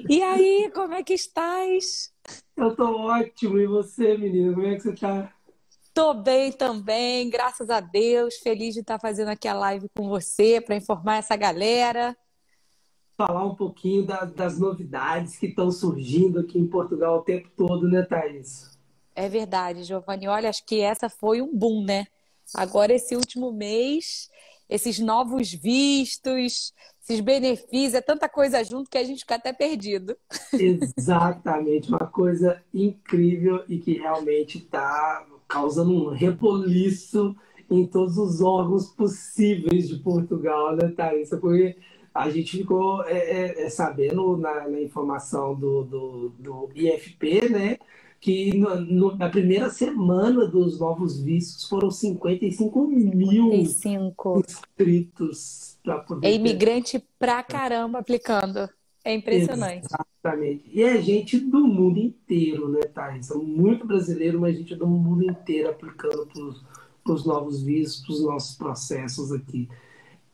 E aí, como é que estás? Eu tô ótimo. E você, menina? Como é que você tá? Tô bem também, graças a Deus. Feliz de estar fazendo aqui a live com você para informar essa galera. Falar um pouquinho das novidades que estão surgindo aqui em Portugal o tempo todo, né, Thaís? É verdade, Giovanni. Olha, acho que essa foi um boom, né? Agora, esse último mês, esses novos vistos, esses benefícios, é tanta coisa junto que a gente fica até perdido. Exatamente, uma coisa incrível e que realmente está causando um reboliço em todos os órgãos possíveis de Portugal, né, Thaisa? Porque a gente ficou sabendo na informação do IFP, né, que na primeira semana dos novos vistos foram 55 mil 55. inscritos para É poder ter. imigrante pra caramba aplicando. É impressionante. Exatamente. E é gente do mundo inteiro, né, Thais? São muito brasileiro, mas gente do mundo inteiro aplicando para os novos vistos, para os nossos processos aqui.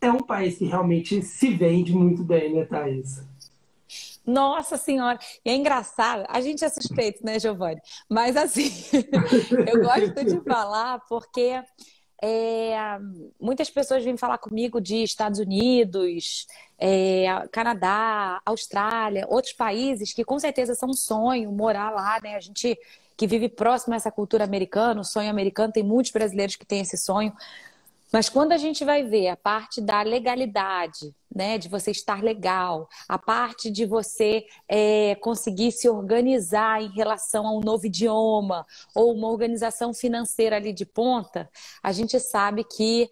É um país que realmente se vende muito bem, né, Thais? Nossa Senhora! E é engraçado, a gente é suspeito, né, Giovanni? Mas assim, eu gosto de falar porque é, muitas pessoas vêm falar comigo de Estados Unidos, Canadá, Austrália, outros países que com certeza são um sonho morar lá, né? A gente que vive próximo a essa cultura americana, o sonho americano, tem muitos brasileiros que têm esse sonho. Mas quando a gente vai ver a parte da legalidade, né, de você estar legal, a parte de você conseguir se organizar em relação a um novo idioma ou uma organização financeira ali de ponta, a gente sabe que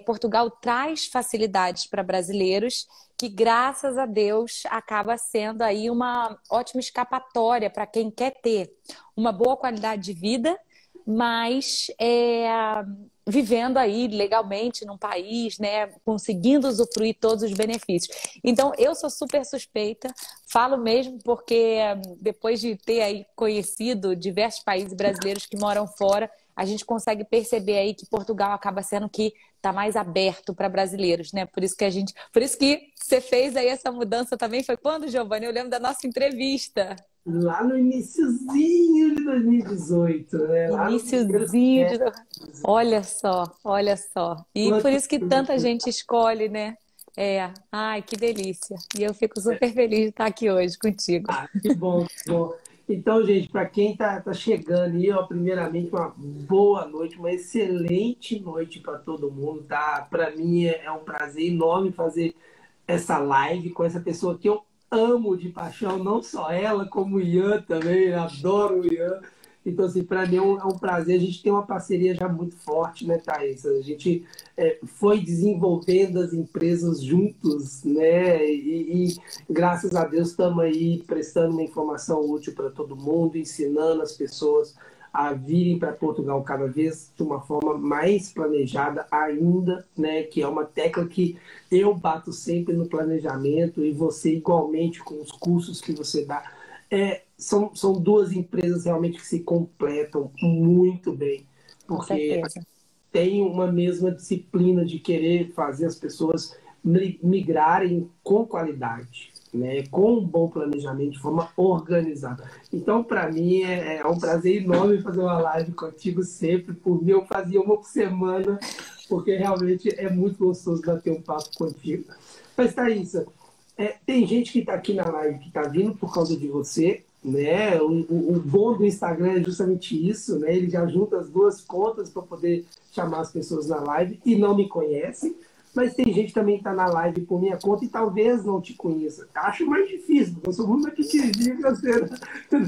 Portugal traz facilidades para brasileiros que, graças a Deus, acaba sendo aí uma ótima escapatória para quem quer ter uma boa qualidade de vida, mas vivendo aí legalmente num país, né, conseguindo usufruir todos os benefícios. Então, eu sou super suspeita, falo mesmo porque depois de ter aí conhecido diversos países brasileiros que moram fora, a gente consegue perceber aí que Portugal acaba sendo que está mais aberto para brasileiros, né? Por isso que você fez aí essa mudança também. Foi quando, Giovanni? Eu lembro da nossa entrevista. Lá no iniciozinho de 2018, né? Lá no primeiro Iniciozinho de... semestre. Olha só, olha só. E por Quanto isso que tanta gente escolhe, né? Ai, que delícia. E eu fico super feliz de estar aqui hoje contigo. que bom, que bom. Então, gente, para quem tá chegando aí, ó, primeiramente, uma boa noite, uma excelente noite para todo mundo, tá? Para mim é um prazer enorme fazer essa live com essa pessoa que eu amo de paixão, não só ela, como o Ian também, eu adoro o Ian. Então, assim, para mim é um prazer. A gente tem uma parceria já muito forte, né, Thaís? A gente foi desenvolvendo as empresas juntos, né? E graças a Deus estamos aí prestando uma informação útil para todo mundo, ensinando as pessoas a virem para Portugal cada vez de uma forma mais planejada ainda, né? Que é uma tecla que eu bato sempre no planejamento e você igualmente com os cursos que você dá. São duas empresas realmente que se completam muito bem, Com porque certeza. tem uma mesma disciplina de querer fazer as pessoas migrarem com qualidade, né? Com um bom planejamento, de forma organizada. Então, para mim, é um prazer enorme fazer uma live contigo sempre. Por mim, eu fazia uma por semana, porque realmente é muito gostoso bater um papo contigo. Mas, Thaisa, tem gente que está aqui na live que está vindo por causa de você, né? O bom do Instagram é justamente isso, né? Ele já junta as duas contas para poder chamar as pessoas na live e não me conhece. Mas tem gente também que está na live por minha conta e talvez não te conheça. Acho mais difícil, porque eu sou muito pequenininho nas redes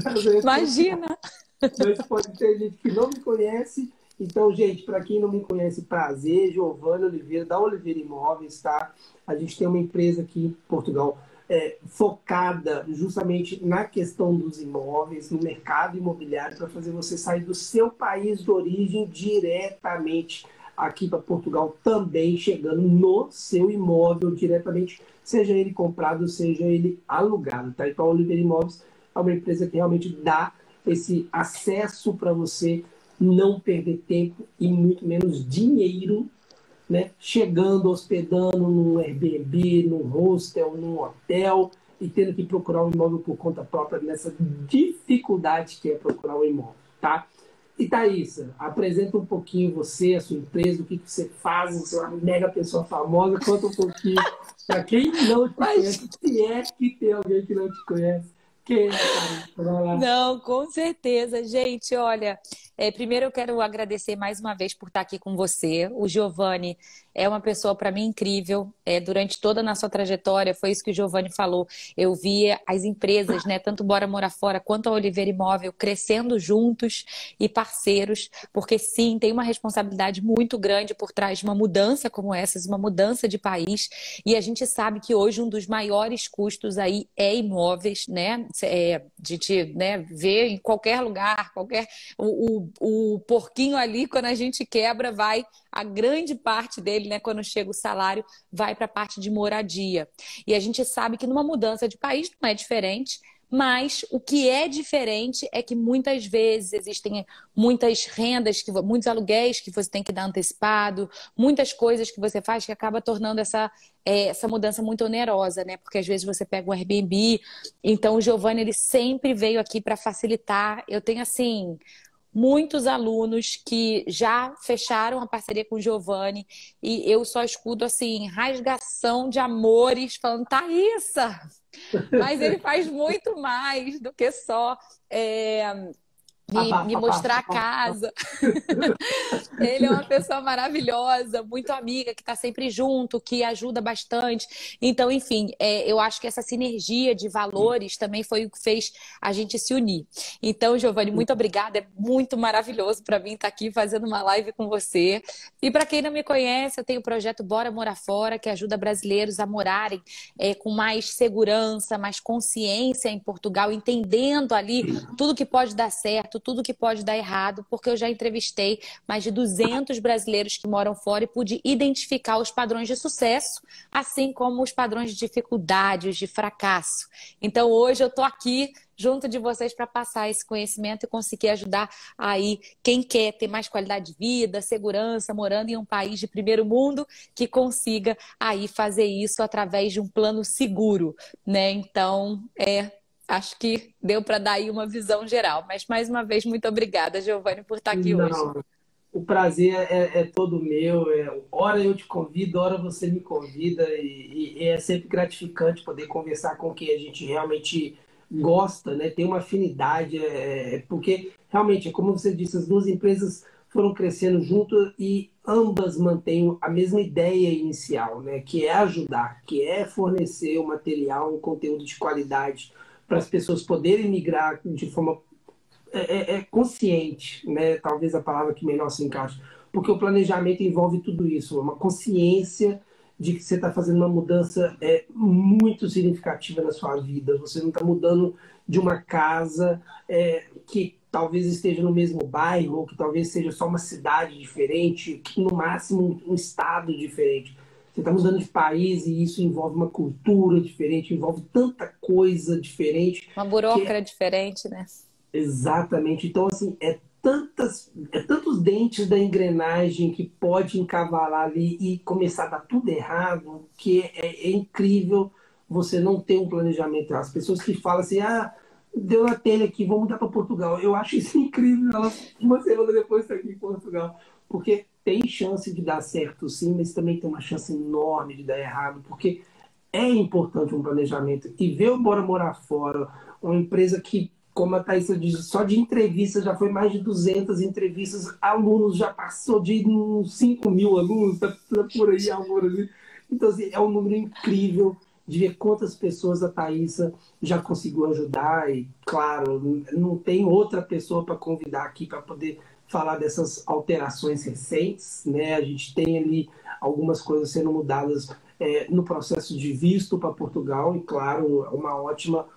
sociais. Imagina! Mas pode ter gente que não me conhece. Então, gente, para quem não me conhece, prazer, Giovanni Oliveira, da Oliveira Imóveis, tá? A gente tem uma empresa aqui em Portugal focada justamente na questão dos imóveis, no mercado imobiliário, para fazer você sair do seu país de origem diretamente aqui para Portugal, também chegando no seu imóvel diretamente, seja ele comprado, seja ele alugado, tá? Então, a Oliveira Imóveis é uma empresa que realmente dá esse acesso para você não perder tempo e muito menos dinheiro, né? Chegando, hospedando num Airbnb, num hostel, num hotel e tendo que procurar um imóvel por conta própria nessa dificuldade que é procurar um imóvel, tá? E Thaísa, apresenta um pouquinho você, a sua empresa, o que você faz, você é uma mega pessoa famosa, conta um pouquinho para quem não te conhece, se é que tem alguém que não te conhece, quem é a Thaísa? Vai lá. Não, com certeza, gente. Olha, primeiro eu quero agradecer mais uma vez por estar aqui com você. O Giovanni é uma pessoa para mim incrível. Durante toda a nossa trajetória, foi isso que o Giovanni falou. Eu via as empresas, né, tanto Bora Morar Fora quanto a Oliveira Imóvel, crescendo juntos e parceiros, porque sim, tem uma responsabilidade muito grande por trás de uma mudança como essa, uma mudança de país. E a gente sabe que hoje um dos maiores custos aí é imóveis, né? A gente, né, vê em qualquer lugar, o porquinho ali, quando a gente quebra, vai a grande parte dele, né, quando chega o salário, vai para a parte de moradia. E a gente sabe que numa mudança de país não é diferente. Mas o que é diferente é que muitas vezes existem muitas rendas, muitos aluguéis que você tem que dar antecipado, muitas coisas que você faz que acaba tornando essa mudança muito onerosa, né? Porque às vezes você pega um Airbnb. Então o Giovanni, ele sempre veio aqui para facilitar. Eu tenho assim muitos alunos que já fecharam a parceria com o Giovanni e eu só escuto assim rasgação de amores falando, Thaísa, mas ele faz muito mais do que só me Abafa, mostrar abafa, a abafa. casa. Ele é uma pessoa maravilhosa, muito amiga, que está sempre junto, que ajuda bastante. Então, enfim, eu acho que essa sinergia de valores também foi o que fez a gente se unir. Então, Giovanni, muito obrigada. É muito maravilhoso para mim estar aqui fazendo uma live com você. E para quem não me conhece, eu tenho o projeto Bora Morar Fora, que ajuda brasileiros a morarem com mais segurança, mais consciência em Portugal, entendendo ali tudo que pode dar certo, tudo que pode dar errado, porque eu já entrevistei mais de 200 brasileiros que moram fora e pude identificar os padrões de sucesso, assim como os padrões de dificuldade, os de fracasso. Então hoje eu estou aqui junto de vocês para passar esse conhecimento e conseguir ajudar aí quem quer ter mais qualidade de vida, segurança, morando em um país de primeiro mundo, que consiga aí fazer isso através de um plano seguro, né? Então, acho que deu para dar aí uma visão geral. Mas, mais uma vez, muito obrigada, Giovanni, por estar aqui hoje. Não, o prazer é todo meu. Hora eu te convido, hora você me convida, e é sempre gratificante poder conversar com quem a gente realmente gosta, né? Tem uma afinidade, porque realmente, como você disse, as duas empresas foram crescendo junto e ambas mantêm a mesma ideia inicial, né? Que é ajudar, que é fornecer o material, um conteúdo de qualidade para as pessoas poderem migrar de forma consciente, né? Talvez a palavra que melhor se encaixa, porque o planejamento envolve tudo isso, uma consciência de que você está fazendo uma mudança muito significativa na sua vida. Você não está mudando de uma casa que talvez esteja no mesmo bairro, ou que talvez seja só uma cidade diferente, que no máximo um estado diferente. Você está mudando de país e isso envolve uma cultura diferente, envolve tanta coisa diferente Uma que burocra diferente, né? exatamente. Então, assim, tantos dentes da engrenagem que pode encavalar ali e começar a dar tudo errado, que é incrível você não ter um planejamento. As pessoas que falam assim, deu na telha aqui, vou mudar para Portugal. Eu acho isso incrível. Elas, uma semana depois, estão aqui em Portugal. Porque tem chance de dar certo, sim, mas também tem uma chance enorme de dar errado, porque é importante um planejamento. E ver o Bora Morar Fora, uma empresa que, como a Thaisa disse, só de entrevistas já foi mais de 200 entrevistas, alunos já passou de uns 5 mil alunos, tá por aí, amor, ali. Então, assim, é um número incrível de ver quantas pessoas a Thaisa já conseguiu ajudar. E, claro, não tem outra pessoa para convidar aqui para poder falar dessas alterações recentes, né? A gente tem ali algumas coisas sendo mudadas no processo de visto para Portugal, e claro, uma ótima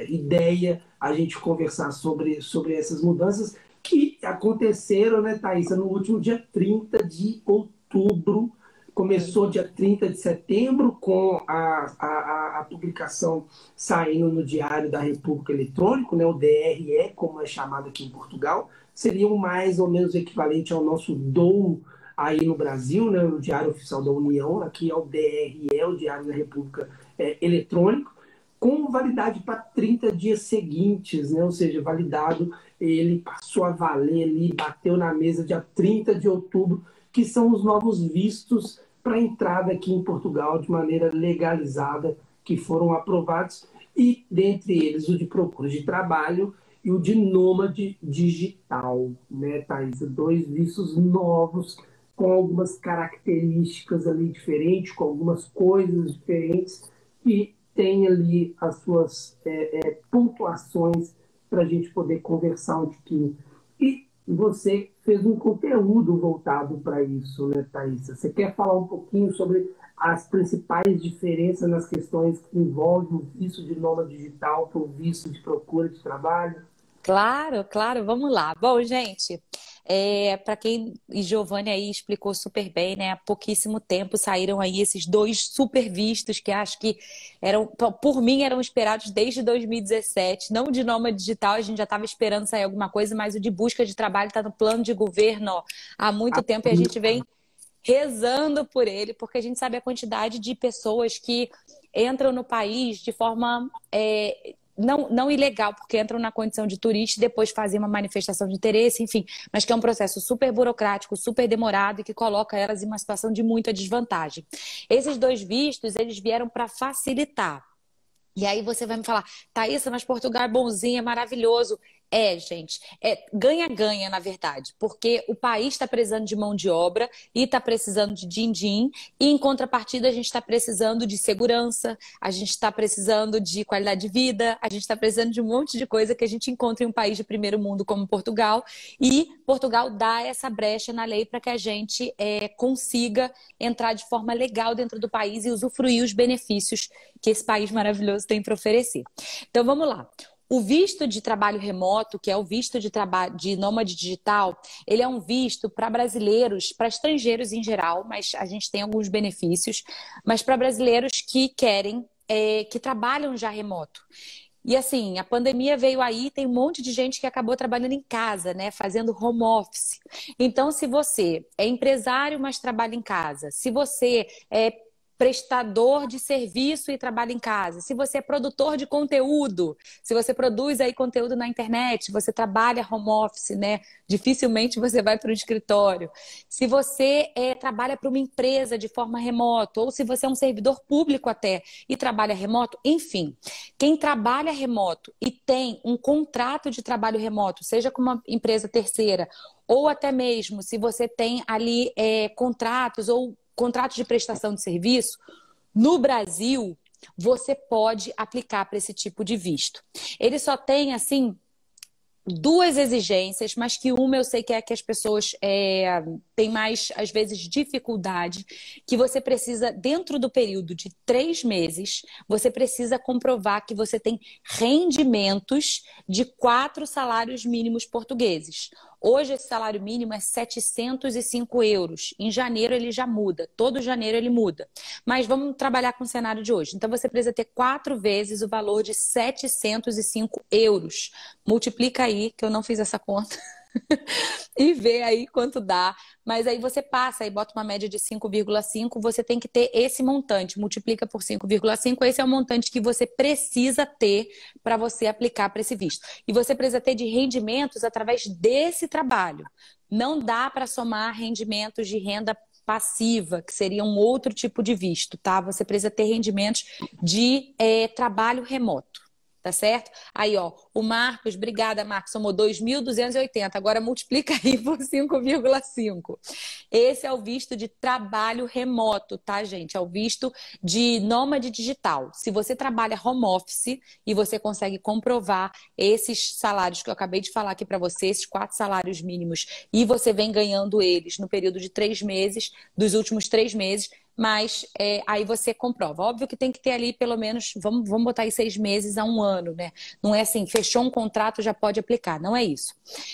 ideia a gente conversar sobre essas mudanças que aconteceram, né, Thaisa, no último dia 30 de outubro. Começou dia 30 de setembro com a publicação saindo no Diário da República Eletrônico, né, o DRE, como é chamado aqui em Portugal, seria o mais ou menos equivalente ao nosso DOU aí no Brasil, né, o Diário Oficial da União, aqui é o DRE, o Diário da República Eletrônico. com validade para 30 dias seguintes, né? Ou seja, validado, ele passou a valer ali, bateu na mesa dia 30 de outubro, que são os novos vistos para entrada aqui em Portugal de maneira legalizada, que foram aprovados, e dentre eles o de procura de trabalho e o de nômade digital, né, Thaís? Dois vistos novos, com algumas características ali diferentes, com algumas coisas diferentes, que tem ali as suas pontuações para a gente poder conversar um pouquinho. E você fez um conteúdo voltado para isso, né, Thaís? Você quer falar um pouquinho sobre as principais diferenças nas questões que envolvem o visto de nômade digital para o visto de procura de trabalho? Claro, claro, vamos lá. Bom, gente, para quem e Giovanni aí explicou super bem, né? Há pouquíssimo tempo saíram aí esses dois super vistos que acho que eram, por mim, eram esperados desde 2017. Não o de nômade digital, a gente já estava esperando sair alguma coisa, mas o de busca de trabalho está no plano de governo, ó, há muito tempo e a gente vem rezando por ele, porque a gente sabe a quantidade de pessoas que entram no país de forma não ilegal, porque entram na condição de turista e depois fazem uma manifestação de interesse, enfim, mas que é um processo super burocrático, super demorado e que coloca elas em uma situação de muita desvantagem. Esses dois vistos, eles vieram para facilitar. E aí você vai me falar, Thaísa, mas Portugal é bonzinho, é maravilhoso. Gente, ganha-ganha, na verdade, porque o país está precisando de mão de obra e está precisando de din-din, e em contrapartida a gente está precisando de segurança, a gente está precisando de qualidade de vida, a gente está precisando de um monte de coisa que a gente encontra em um país de primeiro mundo como Portugal, e Portugal dá essa brecha na lei para que a gente consiga entrar de forma legal dentro do país e usufruir os benefícios que esse país maravilhoso tem para oferecer. Então vamos lá. O visto de trabalho remoto, que é o visto de trabalho de nômade digital, ele é um visto para brasileiros, para estrangeiros em geral, mas a gente tem alguns benefícios, mas para brasileiros que querem, que trabalham já remoto. E assim, a pandemia veio aí, tem um monte de gente que acabou trabalhando em casa, né? Fazendo home office. Então, se você é empresário, mas trabalha em casa, se você é prestador de serviço e trabalha em casa, se você é produtor de conteúdo, se você produz aí conteúdo na internet, você trabalha home office, né? Dificilmente você vai para o escritório. Se você trabalha para uma empresa de forma remota, ou se você é um servidor público até e trabalha remoto, enfim, quem trabalha remoto e tem um contrato de trabalho remoto, seja com uma empresa terceira, ou até mesmo se você tem ali contratos ou contratos de prestação de serviço, no Brasil, você pode aplicar para esse tipo de visto. Ele só tem, assim, duas exigências, mas que uma eu sei que é a que as pessoas têm mais, às vezes, dificuldade, que você precisa, dentro do período de 3 meses, você precisa comprovar que você tem rendimentos de 4 salários mínimos portugueses. Hoje esse salário mínimo é 705 euros. Em janeiro ele já muda. Todo janeiro ele muda. Mas vamos trabalhar com o cenário de hoje. Então você precisa ter 4 vezes o valor de 705 euros. Multiplica aí, que eu não fiz essa conta. E vê aí quanto dá. Mas aí você passa e bota uma média de 5,5, você tem que ter esse montante, multiplica por 5,5, esse é o montante que você precisa ter para você aplicar para esse visto. E você precisa ter de rendimentos através desse trabalho. Não dá para somar rendimentos de renda passiva, que seria um outro tipo de visto, tá? Você precisa ter rendimentos de trabalho remoto. Tá certo? Aí, ó, o Marcos, obrigada, Marcos, somou 2.280. Agora multiplica aí por 5,5. Esse é o visto de trabalho remoto, tá, gente? É o visto de nômade digital. Se você trabalha home office e você consegue comprovar esses salários que eu acabei de falar aqui para você, esses 4 salários mínimos, e você vem ganhando eles no período de 3 meses, dos últimos 3 meses, mas aí você comprova. Óbvio que tem que ter ali pelo menos, vamos botar aí 6 meses a 1 ano, né? Não é assim, fechou um contrato, já pode aplicar, não é isso.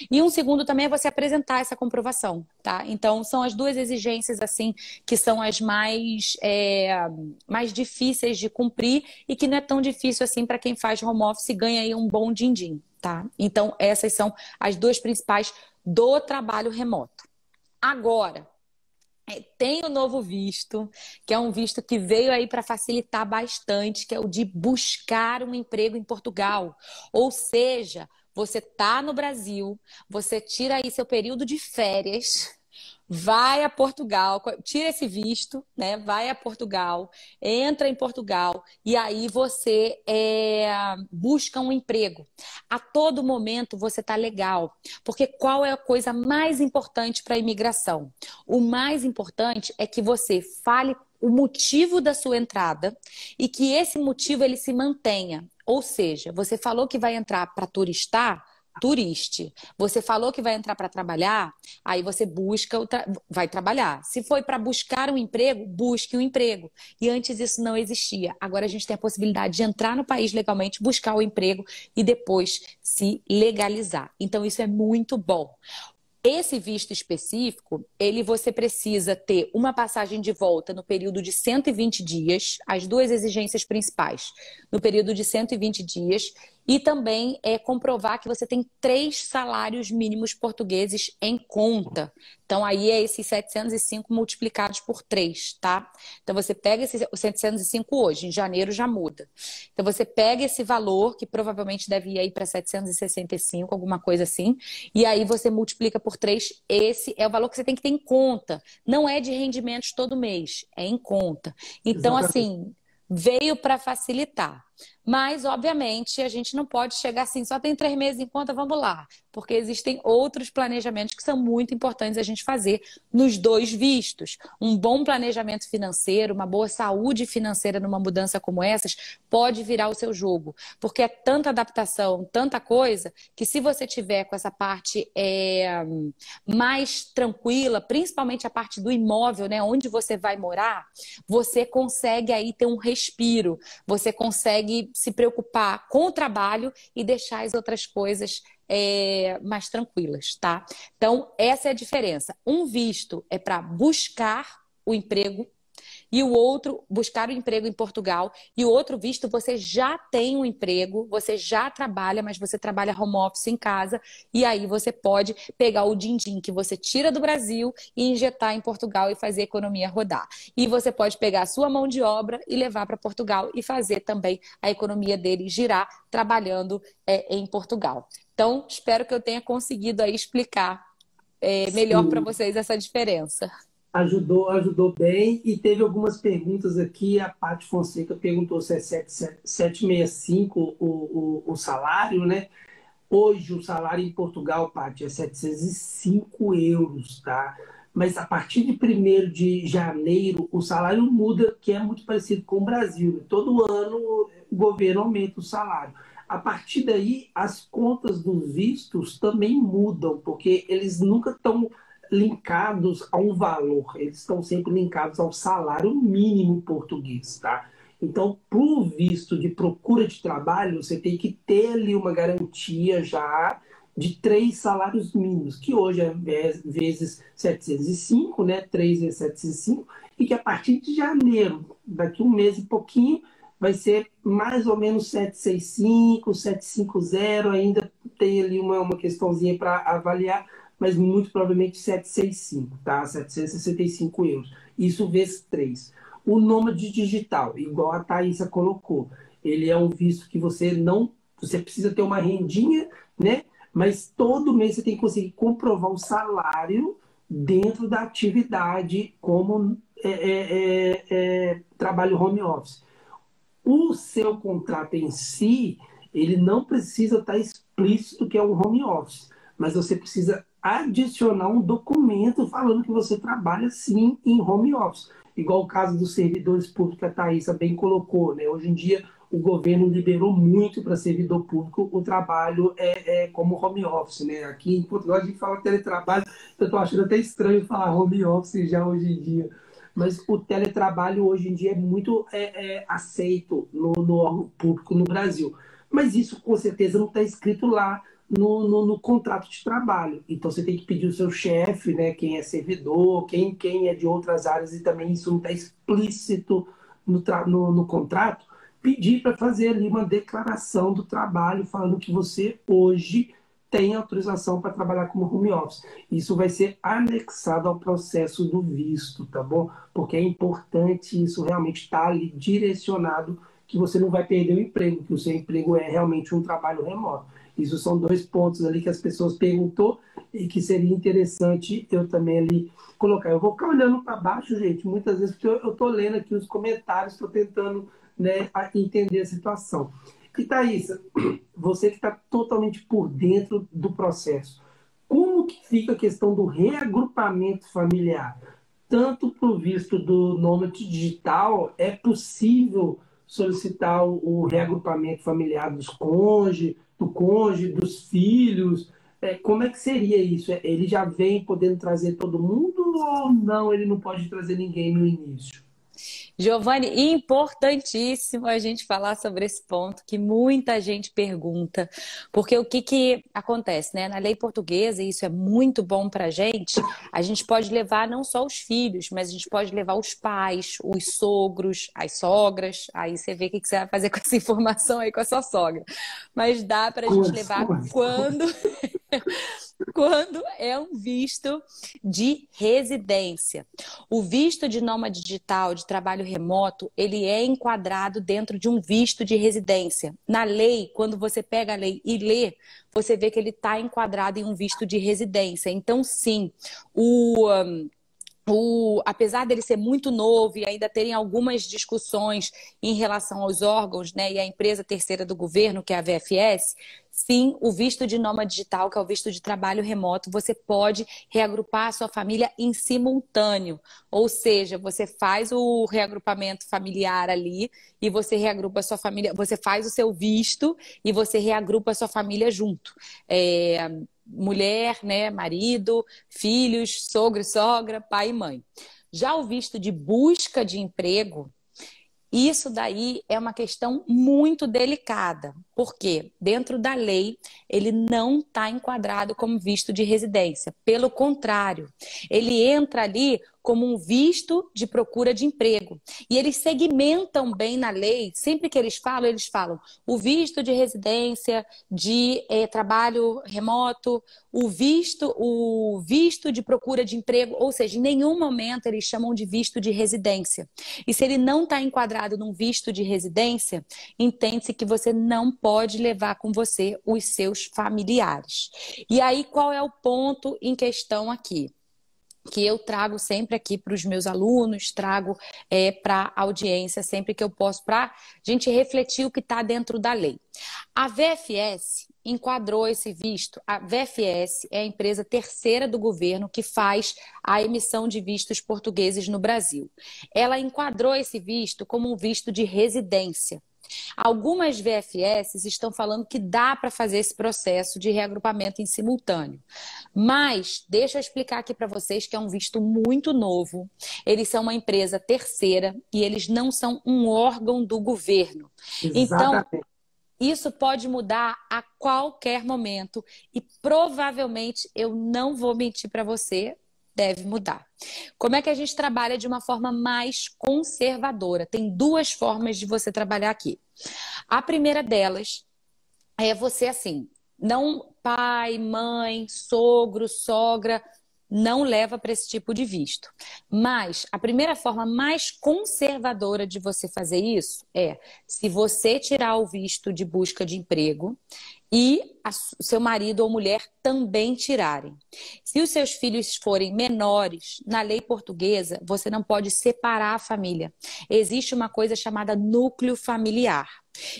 E um segundo também é você apresentar essa comprovação, tá? Então, são as duas exigências, assim, que são as mais difíceis de cumprir e que não é tão difícil assim para quem faz home office e ganha aí um bom din-din, tá? Então, essas são as duas principais do trabalho remoto. Agora, Tem o novo visto, que é um visto que veio aí para facilitar bastante, que é o de buscar um emprego em Portugal. Ou seja, você está no Brasil, você tira aí seu período de férias, vai a Portugal, tira esse visto, né? Vai a Portugal, entra em Portugal e aí você busca um emprego. A todo momento você está legal, porque qual é a coisa mais importante para a imigração? O mais importante é que você fale o motivo da sua entrada e que esse motivo ele se mantenha. Ou seja, você falou que vai entrar para turistar, turiste. Você falou que vai entrar para trabalhar, aí você busca, vai trabalhar. Se foi para buscar um emprego, busque um emprego. E antes isso não existia. Agora a gente tem a possibilidade de entrar no país legalmente, buscar o emprego e depois se legalizar. Então isso é muito bom. Esse visto específico, ele você precisa ter uma passagem de volta no período de 120 dias, as duas exigências principais, no período de 120 dias, e também comprovar que você tem 3 salários mínimos portugueses em conta. Então, aí é esses 705 multiplicados por 3, tá? Então, você pega esse 705 hoje, em janeiro já muda. Então, você pega esse valor, que provavelmente deve ir aí para 765, alguma coisa assim, e aí você multiplica por 3. Esse é o valor que você tem que ter em conta. Não é de rendimentos todo mês, é em conta. Então, Exatamente. assim, veio para facilitar. Mas, obviamente, a gente não pode chegar assim, só tem 3 meses em conta, vamos lá. Porque existem outros planejamentos que são muito importantes a gente fazer nos dois vistos. Um bom planejamento financeiro, uma boa saúde financeira numa mudança como essas, pode virar o seu jogo. Porque é tanta adaptação, tanta coisa, que se você tiver com essa parte mais tranquila, principalmente a parte do imóvel, né, onde você vai morar, você consegue aí ter um respiro, você consegue se preocupar com o trabalho e deixar as outras coisas mais tranquilas, tá? Então, essa é a diferença. Um visto é para buscar o emprego e o outro, buscar o emprego em Portugal, e o outro visto, você já tem um emprego, você já trabalha, mas você trabalha home office em casa, e aí você pode pegar o din-din que você tira do Brasil e injetar em Portugal e fazer a economia rodar. E você pode pegar a sua mão de obra e levar para Portugal e fazer também a economia dele girar trabalhando em Portugal. Então, espero que eu tenha conseguido aí explicar melhor para Sim, vocês essa diferença. ajudou bem. E teve algumas perguntas aqui. A Paty Fonseca perguntou se é 765 o salário, né? Hoje o salário em Portugal, Paty, é 705 euros, tá? Mas a partir de 1º de janeiro, o salário muda, que é muito parecido com o Brasil, né? Todo ano o governo aumenta o salário. A partir daí, as contas dos vistos também mudam, porque eles nunca estão linkados a um valor, eles estão sempre linkados ao salário mínimo português, tá? Então, para o visto de procura de trabalho, você tem que ter ali uma garantia já de 3 salários mínimos, que hoje é vezes 705, né? 3 vezes 705, e que a partir de janeiro, daqui um mês e pouquinho, vai ser mais ou menos 765, 750, ainda tem ali uma questãozinha para avaliar, mas muito provavelmente 765, tá? 765 euros. Isso vezes 3. O nômade digital, igual a Thaisa colocou, ele é um visto que você não, você precisa ter uma rendinha, né? Mas todo mês você tem que conseguir comprovar o salário dentro da atividade, como trabalho home office. O seu contrato em si, ele não precisa estar explícito que é um home office, mas você precisa adicionar um documento falando que você trabalha sim em home office. Igual o caso dos servidores públicos que a Thaisa bem colocou, né? Hoje em dia o governo liberou muito para servidor público o trabalho como home office, né? Aqui em Portugal a gente fala teletrabalho, eu estou achando até estranho falar home office já hoje em dia. Mas o teletrabalho hoje em dia é muito aceito no órgão público no Brasil. Mas isso com certeza não está escrito lá no contrato de trabalho. Então você tem que pedir o seu chefe, né, quem é servidor, quem é de outras áreas, e também isso não está explícito no contrato, pedir para fazer ali uma declaração do trabalho, falando que você hoje tem autorização para trabalhar como home office. Isso vai ser anexado ao processo do visto, tá bom? Porque é importante isso realmente estar ali direcionado, que você não vai perder o emprego, que o seu emprego é realmente um trabalho remoto. Isso são dois pontos ali que as pessoas perguntou e que seria interessante eu também ali colocar. Eu vou ficar olhando para baixo, gente, muitas vezes, porque eu estou lendo aqui os comentários, estou tentando, né, entender a situação. E Thaís, você que está totalmente por dentro do processo, como que fica a questão do reagrupamento familiar? Tanto para o visto do nômade digital, é possível solicitar o reagrupamento familiar dos cônjuges, do cônjuge, dos filhos? Como é que seria isso? Ele já vem podendo trazer todo mundo ou não? Ele não pode trazer ninguém no início? Giovanni, importantíssimo a gente falar sobre esse ponto que muita gente pergunta, porque o que que acontece, né? Na lei portuguesa, e isso é muito bom para a gente pode levar não só os filhos, mas a gente pode levar os pais, os sogros, as sogras, aí você vê o que que você vai fazer com essa informação aí com a sua sogra. Mas dá para a gente levar quando é um visto de residência. O visto de nômade digital, de trabalho remoto, ele é enquadrado dentro de um visto de residência. Na lei, quando você pega a lei e lê, você vê que ele está enquadrado em um visto de residência. Então, sim, apesar dele ser muito novo e ainda terem algumas discussões em relação aos órgãos, né, e a empresa terceira do governo, que é a VFS, sim, o visto de nômade digital, que é o visto de trabalho remoto, você pode reagrupar a sua família em simultâneo. Ou seja, você faz o reagrupamento familiar ali e você reagrupa a sua família, você faz o seu visto e você reagrupa a sua família junto. Mulher, né, marido, filhos, sogro, sogra, pai e mãe. Já o visto de busca de emprego, isso daí é uma questão muito delicada, porque dentro da lei ele não está enquadrado como visto de residência. Pelo contrário, ele entra ali como um visto de procura de emprego. E eles segmentam bem na lei, sempre que eles falam o visto de residência, de trabalho remoto, o visto de procura de emprego, ou seja, em nenhum momento eles chamam de visto de residência. E se ele não está enquadrado num visto de residência, entende-se que você não pode levar com você os seus familiares. E aí, qual é o ponto em questão aqui? Que eu trago sempre aqui para os meus alunos, trago para a audiência sempre que eu posso, para a gente refletir o que está dentro da lei. A VFS enquadrou esse visto. A VFS é a empresa terceira do governo que faz a emissão de vistos portugueses no Brasil. Ela enquadrou esse visto como um visto de residência. Algumas VFS estão falando que dá para fazer esse processo de reagrupamento em simultâneo. Mas, deixa eu explicar aqui para vocês que é um visto muito novo. Eles são uma empresa terceira e eles não são um órgão do governo. Então, Exatamente. isso pode mudar a qualquer momento e provavelmente, eu não vou mentir para você, deve mudar. Como é que a gente trabalha de uma forma mais conservadora? Tem duas formas de você trabalhar aqui. A primeira delas é você assim, não pai, mãe, sogro, sogra, não leva para esse tipo de visto. Mas a primeira forma mais conservadora de você fazer isso é se você tirar o visto de busca de emprego e seu marido ou mulher também tirarem. Se os seus filhos forem menores, na lei portuguesa, você não pode separar a família. Existe uma coisa chamada núcleo familiar.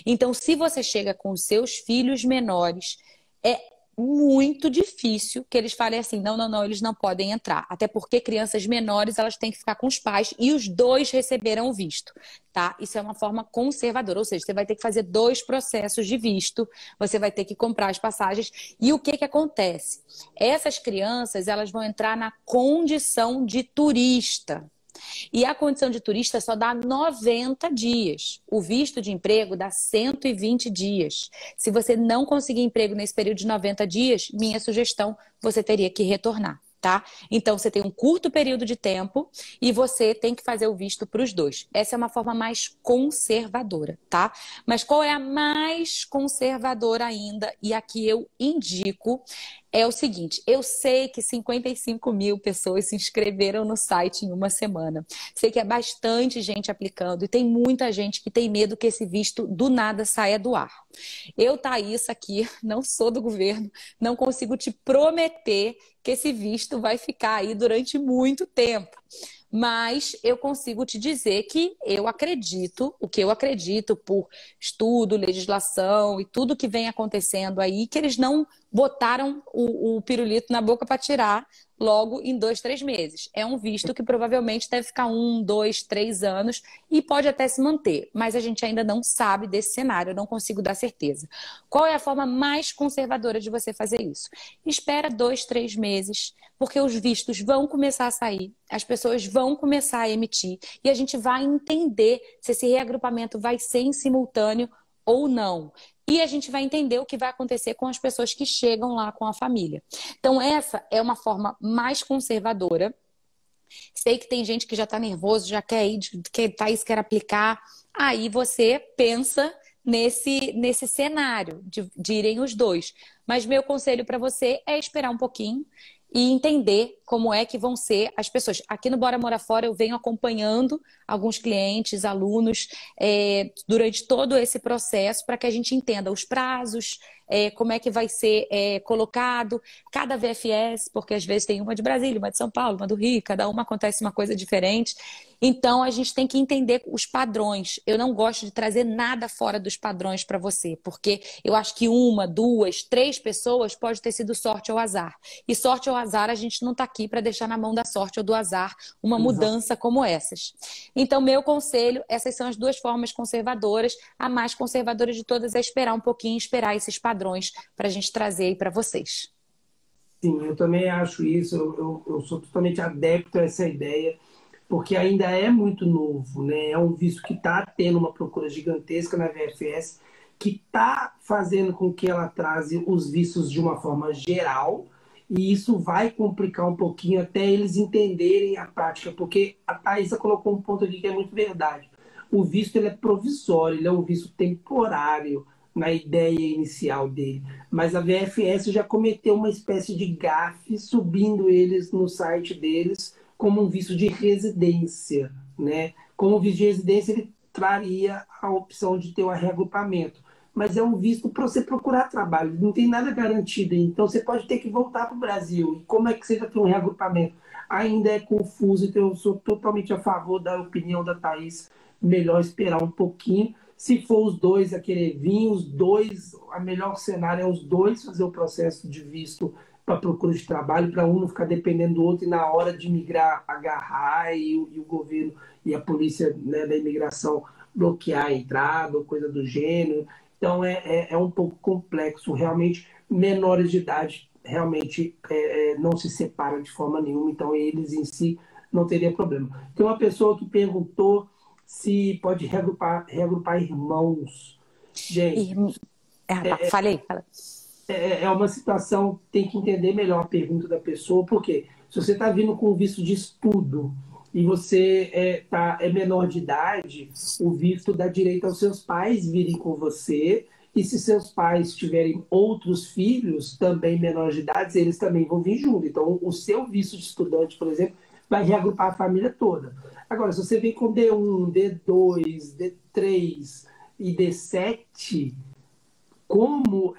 Então, se você chega com os seus filhos menores, é muito difícil que eles falem assim, não, eles não podem entrar. Até porque crianças menores, elas têm que ficar com os pais e os dois receberam o visto, tá? Isso é uma forma conservadora, ou seja, você vai ter que fazer dois processos de visto, você vai ter que comprar as passagens. E o que que acontece? Essas crianças, elas vão entrar na condição de turista. E a condição de turista só dá 90 dias. O visto de emprego dá 120 dias. Se você não conseguir emprego nesse período de 90 dias, minha sugestão, você teria que retornar. tá? Então, você tem um curto período de tempo e você tem que fazer o visto para os dois. Essa é uma forma mais conservadora, tá? Mas qual é a mais conservadora ainda? E aqui eu indico é o seguinte, eu sei que 55 mil pessoas se inscreveram no site em uma semana. Sei que é bastante gente aplicando e tem muita gente que tem medo que esse visto do nada saia do ar. Eu, Thaís, aqui, não sou do governo, não consigo te prometer que esse visto vai ficar aí durante muito tempo. Mas eu consigo te dizer que eu acredito, o que eu acredito por estudo, legislação e tudo que vem acontecendo aí, que eles não botaram o pirulito na boca para tirar logo em 2, 3 meses. É um visto que provavelmente deve ficar 1, 2, 3 anos e pode até se manter, mas a gente ainda não sabe desse cenário, eu não consigo dar certeza. Qual é a forma mais conservadora de você fazer isso? Espera 2, 3 meses, porque os vistos vão começar a sair, as pessoas vão começar a emitir e a gente vai entender se esse reagrupamento vai ser em simultâneo ou não. E a gente vai entender o que vai acontecer com as pessoas que chegam lá com a família. Então, essa é uma forma mais conservadora. Sei que tem gente que já está nervoso, já quer ir, que Thaís quer aplicar. Aí você pensa nesse cenário de irem os dois. Mas meu conselho para você é esperar um pouquinho e entender como é que vão ser as pessoas. Aqui no Bora Morar Fora eu venho acompanhando alguns clientes, alunos, durante todo esse processo para que a gente entenda os prazos, como é que vai ser colocado cada VFS, porque às vezes tem uma de Brasília, uma de São Paulo, uma do Rio, cada uma acontece uma coisa diferente. Então a gente tem que entender os padrões. Eu não gosto de trazer nada fora dos padrões para você, porque eu acho que 1, 2, 3 pessoas pode ter sido sorte ou azar. E sorte ou azar a gente não está aqui para deixar na mão da sorte ou do azar uma mudança como essas. Então, meu conselho, essas são as 2 formas conservadoras. A mais conservadora de todas é esperar um pouquinho, esperar esses padrões para a gente trazer aí para vocês. Sim, eu também acho isso. Eu sou totalmente adepto a essa ideia, porque ainda é muito novo, né? É um visto que está tendo uma procura gigantesca na VFS, que está fazendo com que ela traze os vistos de uma forma geral, e isso vai complicar um pouquinho até eles entenderem a prática, porque a Thaisa colocou um ponto aqui que é muito verdade. O visto ele é provisório, ele é um visto temporário na ideia inicial dele, mas a VFS já cometeu uma espécie de gafe subindo eles no site deles como um visto de residência, né? Como visto de residência, ele traria a opção de ter o reagrupamento. Mas é um visto para você procurar trabalho, não tem nada garantido. Então, você pode ter que voltar para o Brasil. E como é que você já tem um reagrupamento? Ainda é confuso, então eu sou totalmente a favor da opinião da Thaís. Melhor esperar um pouquinho. Se for os dois a querer vir, os dois, a melhor cenário é os dois fazer o processo de visto para procura de trabalho, para um não ficar dependendo do outro e na hora de migrar agarrar e o governo e a polícia, né, da imigração bloquear a entrada ou coisa do gênero. Então é um pouco complexo. Realmente, menores de idade realmente não se separam de forma nenhuma, então eles em si não teria problema. Tem uma pessoa que perguntou se pode reagrupar irmãos. Gente, Falei. é uma situação, tem que entender melhor a pergunta da pessoa, porque se você está vindo com visto de estudo e você é menor de idade, o visto dá direito aos seus pais virem com você, e se seus pais tiverem outros filhos, também menores de idade, eles também vão vir junto. Então, o seu visto de estudante, por exemplo, vai reagrupar a família toda. Agora, se você vem com D1, D2, D3 e D7, como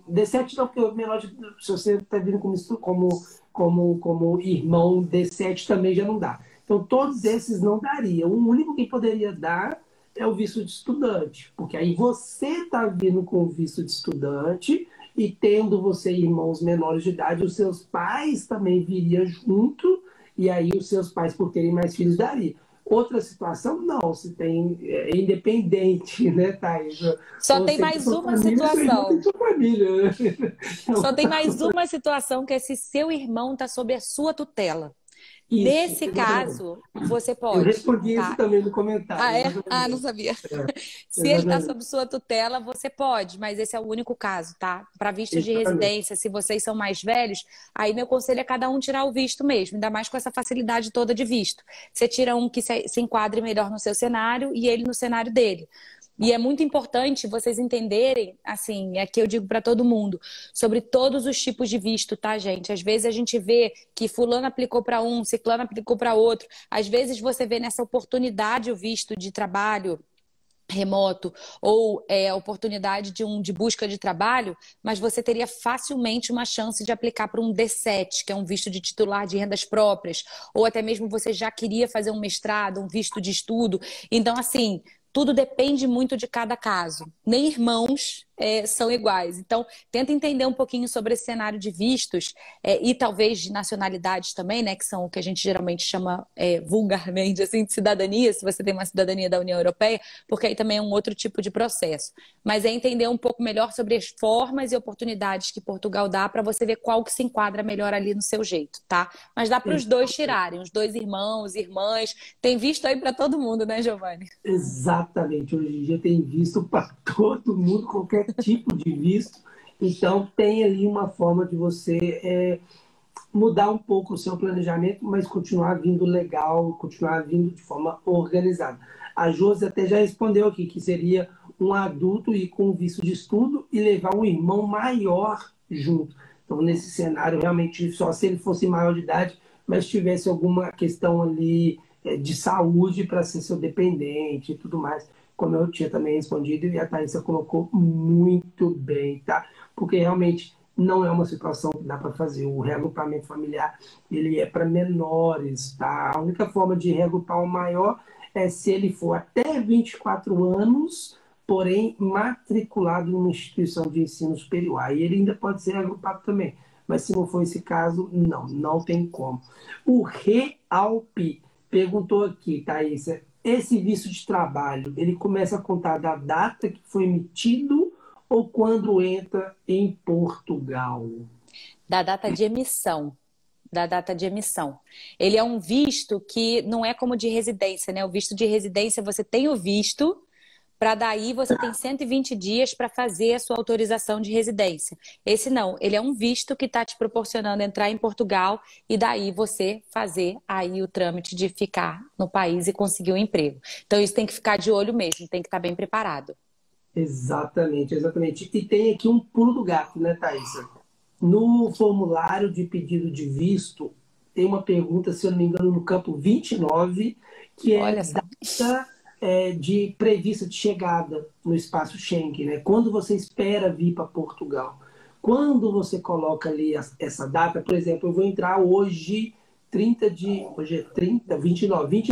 D7 não, porque o menor de, se você está vindo como irmão, D7 também já não dá. Então, todos esses não daria. O único que poderia dar é o visto de estudante, porque aí você está vindo com o visto de estudante e tendo você irmãos menores de idade, os seus pais também viriam junto, e aí os seus pais, por terem mais filhos, daria. Outra situação, não, se tem independente, né, Thaís? Só tem mais uma situação. Família, né? Então, Só tem mais uma situação, que é se seu irmão está sob a sua tutela. Isso, Nesse exatamente. caso, você Eu pode, respondi isso tá? também no Ah, comentário, é? Ah, não exatamente. sabia. É, Se ele está exatamente. sob sua tutela, você pode, mas esse é o único caso, tá? Para visto de Exatamente. residência, se vocês são mais velhos, aí meu conselho é cada um tirar o visto mesmo, ainda mais com essa facilidade toda de visto. Você tira um que se enquadre melhor no seu cenário e ele no cenário dele. E é muito importante vocês entenderem, assim, é que eu digo para todo mundo, sobre todos os tipos de visto, tá, gente? Às vezes a gente vê que fulano aplicou para um, ciclano aplicou para outro. Às vezes você vê nessa oportunidade o visto de trabalho remoto ou a oportunidade de busca de trabalho, mas você teria facilmente uma chance de aplicar para um D7, que é um visto de titular de rendas próprias, ou até mesmo você já queria fazer um mestrado, um visto de estudo. Então, assim, tudo depende muito de cada caso. Nem irmãos são iguais. Então, tenta entender um pouquinho sobre esse cenário de vistos e talvez de nacionalidades também, né? Que são o que a gente geralmente chama vulgarmente assim, de cidadania, se você tem uma cidadania da União Europeia, porque aí também é um outro tipo de processo. Mas é entender um pouco melhor sobre as formas e oportunidades que Portugal dá para você ver qual que se enquadra melhor ali no seu jeito, tá? Mas dá para os dois tirarem, os dois irmãos, irmãs. Tem visto aí para todo mundo, né, Giovanni? Exatamente. Hoje em dia tem visto para todo mundo, qualquer tipo de visto. Então, tem ali uma forma de você mudar um pouco o seu planejamento, mas continuar vindo legal, continuar vindo de forma organizada. A Josi até já respondeu aqui que seria um adulto ir com visto de estudo e levar um irmão maior junto. Então, nesse cenário, realmente, só se ele fosse maior de idade, mas tivesse alguma questão ali de saúde para ser seu dependente e tudo mais, como eu tinha também respondido, e a Thaisa colocou muito bem, tá? Porque realmente não é uma situação que dá para fazer. O reagrupamento familiar ele é para menores, tá? A única forma de reagrupar o maior é se ele for até 24 anos, porém matriculado numa instituição de ensino superior. Aí ele ainda pode ser reagrupado também. Mas se não for esse caso, não, não tem como. O Realpi perguntou aqui, Thaís, esse visto de trabalho, ele começa a contar da data que foi emitido ou quando entra em Portugal? Da data de emissão. Da data de emissão. Ele é um visto que não é como de residência, né? O visto de residência, você tem o visto, para daí você tem 120 dias para fazer a sua autorização de residência. Esse não, ele é um visto que está te proporcionando entrar em Portugal e daí você fazer aí o trâmite de ficar no país e conseguir um emprego. Então isso tem que ficar de olho mesmo, tem que estar bem preparado. Exatamente, exatamente. E tem aqui um pulo do gato, né, Thaisa? No formulário de pedido de visto, tem uma pergunta, se eu não me engano, no campo 29, que é Olha só. data de prevista de chegada no espaço Schengen, né? Quando você espera vir para Portugal. Quando você coloca ali essa data, por exemplo, eu vou entrar hoje, 30 de. Hoje é 30, 29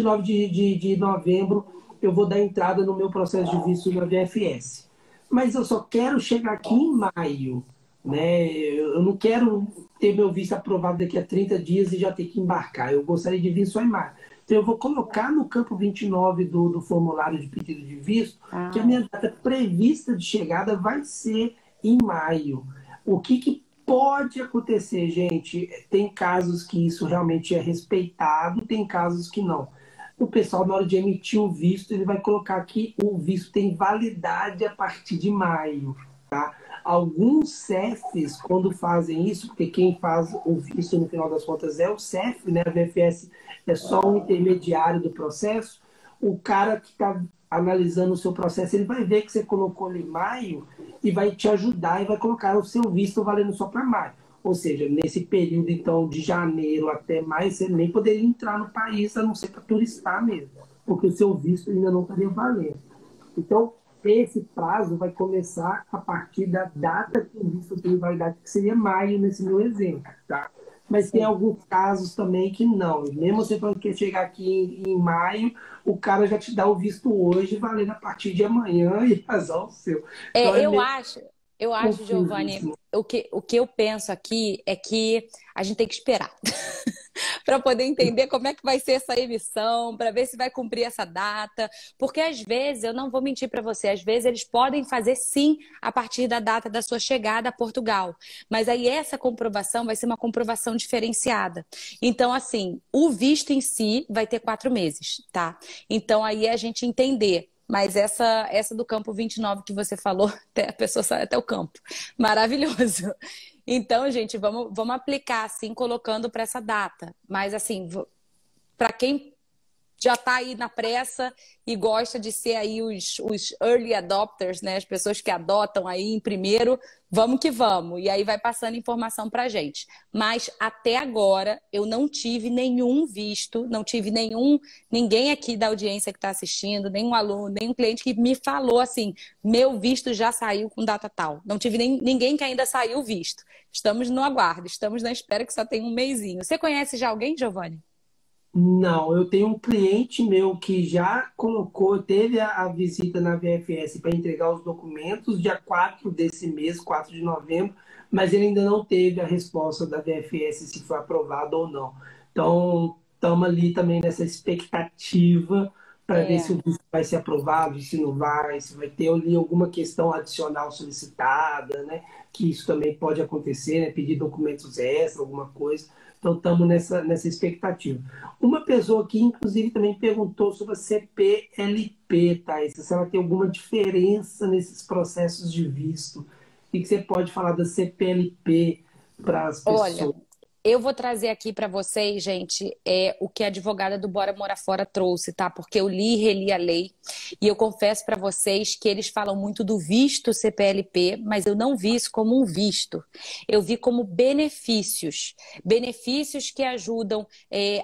de novembro, eu vou dar entrada no meu processo de visto na VFS. Mas eu só quero chegar aqui em maio, né? Eu não quero ter meu visto aprovado daqui a 30 dias e já ter que embarcar. Eu gostaria de vir só em maio. Então, eu vou colocar no campo 29 do formulário de pedido de visto que a Ah, minha data prevista de chegada vai ser em maio. O que pode acontecer, gente? Tem casos que isso realmente é respeitado, tem casos que não. O pessoal, na hora de emitir o visto, ele vai colocar que o visto tem validade a partir de maio. Tá? Alguns CEFs, quando fazem isso, porque quem faz o visto no final das contas é o CEF, né? A VFS é só um intermediário do processo. O cara que está analisando o seu processo, ele vai ver que você colocou ali maio e vai te ajudar e vai colocar o seu visto valendo só para maio. Ou seja, nesse período, então, de janeiro até maio, você nem poderia entrar no país, a não ser para turistar mesmo, porque o seu visto ainda não estaria valendo. Então, esse prazo vai começar a partir da data que o visto tem validade, que seria maio, nesse meu exemplo, tá? Mas tem sim. alguns casos também que não. Mesmo você falando que chegar aqui em maio, o cara já te dá o visto hoje, valendo a partir de amanhã e azar o seu. Então É, é meio eu acho, confuso Giovanni, isso. o que eu penso aqui é que a gente tem que esperar. para poder entender como é que vai ser essa emissão, para ver se vai cumprir essa data. Porque às vezes, eu não vou mentir para você, às vezes eles podem fazer sim a partir da data da sua chegada a Portugal. Mas aí essa comprovação vai ser uma comprovação diferenciada. Então, assim, o visto em si vai ter 4 meses, tá? Então aí é a gente entender. Mas essa do campo 29 que você falou, até a pessoa sai até o campo. Maravilhoso. Então, gente, vamos aplicar assim, colocando para essa data. Mas assim, para quem já está aí na pressa e gosta de ser aí os early adopters, né? As pessoas que adotam aí em primeiro, vamos que vamos. E aí vai passando informação para a gente. Mas até agora eu não tive nenhum visto, não tive ninguém aqui da audiência que está assistindo, nenhum aluno, nenhum cliente que me falou assim, meu visto já saiu com data tal. Não tive ninguém que ainda saiu o visto. Estamos no aguardo, estamos na espera que só tem um mesinho. Você conhece já alguém, Giovanni? Não, eu tenho um cliente meu que já colocou, teve a visita na VFS para entregar os documentos dia 4 desse mês, 4 de novembro, mas ele ainda não teve a resposta da VFS se foi aprovado ou não. Então, estamos ali também nessa expectativa para ver se É. o visto vai ser aprovado, se não vai, se vai ter ali alguma questão adicional solicitada, né? Que isso também pode acontecer, né? Pedir documentos extra, alguma coisa. Então, estamos nessa expectativa. Uma pessoa que, inclusive, também perguntou sobre a CPLP, Thaís, se ela tem alguma diferença nesses processos de visto. O que você pode falar da CPLP para as Olha, pessoas? eu vou trazer aqui para vocês, gente, o que a advogada do Bora Morar Fora trouxe, tá? Porque eu li e reli a lei e eu confesso para vocês que eles falam muito do visto CPLP, mas eu não vi isso como um visto. Eu vi como benefícios. Benefícios que ajudam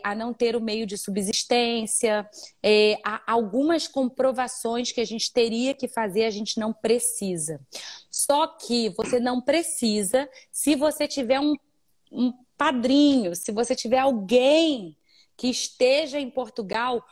a não ter o meio de subsistência, há algumas comprovações que a gente teria que fazer, a gente não precisa. Só que você não precisa se você tiver um padrinho, se você tiver alguém que esteja em Portugal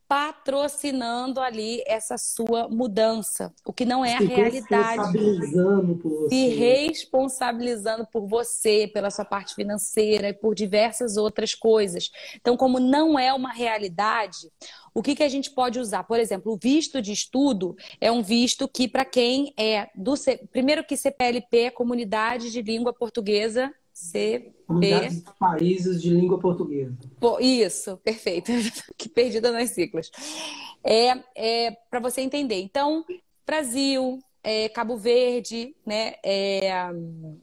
patrocinando ali essa sua mudança, o que não é a Se realidade. responsabilizando por Se você. responsabilizando por você, pela sua parte financeira e por diversas outras coisas. Então, como não é uma realidade, o que a gente pode usar? Por exemplo, o visto de estudo é um visto que, para quem é primeiro que CPLP é Comunidade de Língua Portuguesa, CP. Comunidades de países de língua portuguesa. Pô, isso, perfeito. Que perdida nas siglas. É para você entender. Então, Brasil, Cabo Verde, né,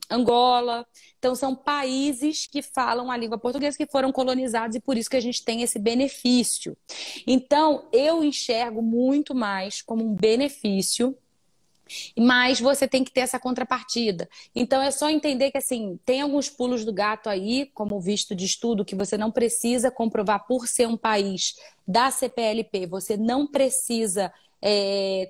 Angola. Então, são países que falam a língua portuguesa, que foram colonizados e por isso que a gente tem esse benefício. Então, eu enxergo muito mais como um benefício, mas você tem que ter essa contrapartida. Então é só entender que assim, tem alguns pulos do gato aí, como o visto de estudo, que você não precisa comprovar por ser um país da CPLP, você não precisa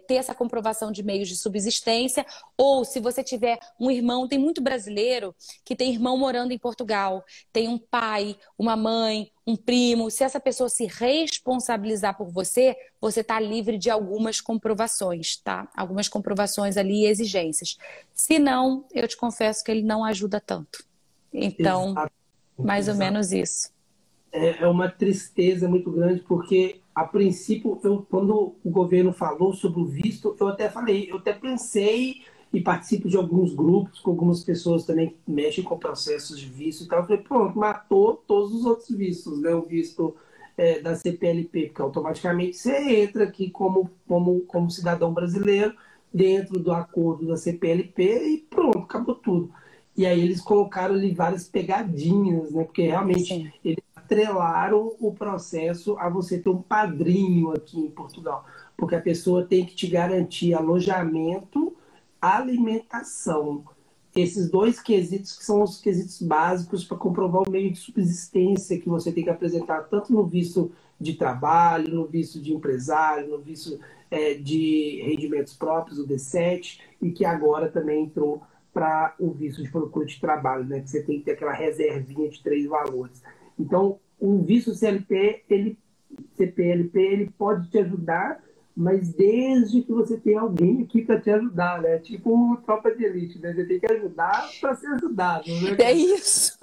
ter essa comprovação de meios de subsistência, ou se você tiver um irmão, tem muito brasileiro que tem irmão morando em Portugal, tem um pai, uma mãe, um primo, se essa pessoa se responsabilizar por você, você está livre de algumas comprovações, tá? Algumas comprovações ali e exigências. Se não, eu te confesso que ele não ajuda tanto. Então, Exato, mais ou exato. menos isso. É uma tristeza muito grande, porque, a princípio, quando o governo falou sobre o visto, eu até falei, eu até pensei e participo de alguns grupos com algumas pessoas também que mexem com processos de visto e tal. Eu falei, pronto, matou todos os outros vistos, né? O visto da CPLP, porque automaticamente você entra aqui como cidadão brasileiro dentro do acordo da CPLP e pronto, acabou tudo. E aí eles colocaram ali várias pegadinhas, né? Porque realmente Sim. atrelaram o processo a você ter um padrinho aqui em Portugal, porque a pessoa tem que te garantir alojamento, alimentação. Esses dois quesitos que são os quesitos básicos para comprovar o meio de subsistência que você tem que apresentar, tanto no visto de trabalho, no visto de empresário, no visto de rendimentos próprios, o D7, e que agora também entrou para o visto de procura de trabalho, né? Que você tem que ter aquela reservinha de 3 valores. Então, o visto CPLP, ele pode te ajudar, mas desde que você tenha alguém aqui para te ajudar, né? Tipo tropa de elite, né? Você tem que ajudar para ser ajudado, né, É cara? isso.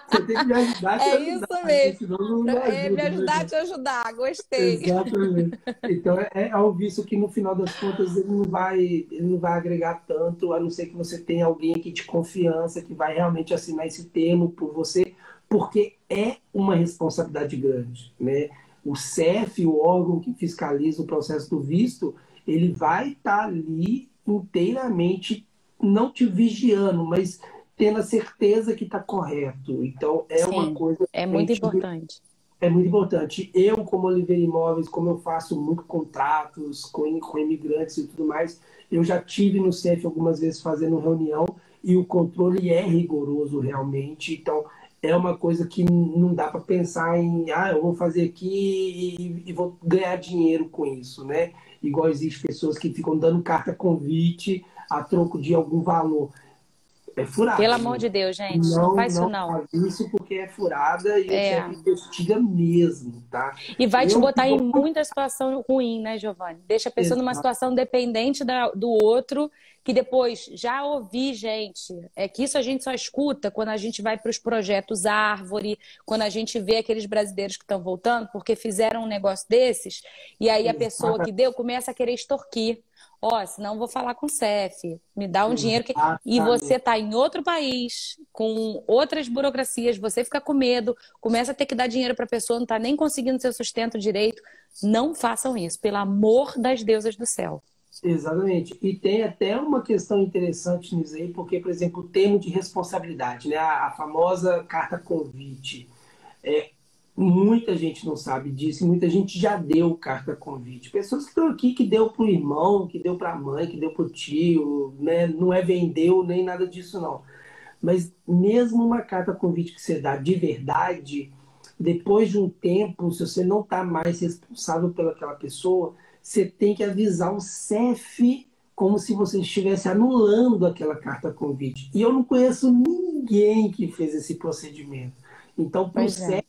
Você tem que me ajudar a te É ajudar, isso porque mesmo. senão não É me ajuda, ajudar a né? te ajudar. Gostei. Exatamente. Então é um vício que no final das contas ele não vai agregar tanto, a não ser que você tenha alguém aqui de confiança que vai realmente assinar esse termo por você, porque é uma responsabilidade grande, né? O CEF, o órgão que fiscaliza o processo do visto, ele vai estar ali inteiramente, não te vigiando, mas tendo a certeza que está correto. Então é uma Sim, coisa é muito realmente importante. é muito importante. Eu, como Oliveira Imóveis, como eu faço muito contratos com imigrantes e tudo mais, eu já tive no CEF algumas vezes fazendo reunião e o controle é rigoroso realmente. Então, é uma coisa que não dá para pensar em, eu vou fazer aqui e vou ganhar dinheiro com isso, né? Igual existe pessoas que ficam dando carta convite a troco de algum valor. É Pelo furada, amor gente. de Deus, gente, não Não, faz isso não não. faz isso porque é furada e o É. CEF investiga mesmo, tá? E vai te Eu que botar em dou muita situação ruim, né, Giovanni? Deixa a pessoa numa exato, situação dependente do outro, que depois já ouvi, gente. É que isso a gente só escuta quando a gente vai para os projetos Árvore, quando a gente vê aqueles brasileiros que estão voltando, porque fizeram um negócio desses, e aí a pessoa que deu começa a querer extorquir. Ó, senão eu vou falar com o CEF, me dá um dinheiro que. E você exatamente, está em outro país, com outras burocracias, você fica com medo, começa a ter que dar dinheiro para a pessoa, não está nem conseguindo seu sustento direito. Não façam isso, pelo amor das deusas do céu. exatamente. E tem até uma questão interessante nisso aí, porque, por exemplo, o termo de responsabilidade, né? A famosa carta convite. É, muita gente não sabe disso, e muita gente já deu carta convite. Pessoas que estão aqui que deu para o irmão, que deu para a mãe, que deu para o tio, né? Não é vendeu nem nada disso, não. Mas mesmo uma carta convite que você dá de verdade, depois de um tempo, se você não está mais responsável pelaquela pessoa, você tem que avisar o CEF como se você estivesse anulando aquela carta convite. E eu não conheço ninguém que fez esse procedimento. Então, para o Pois é. CEF,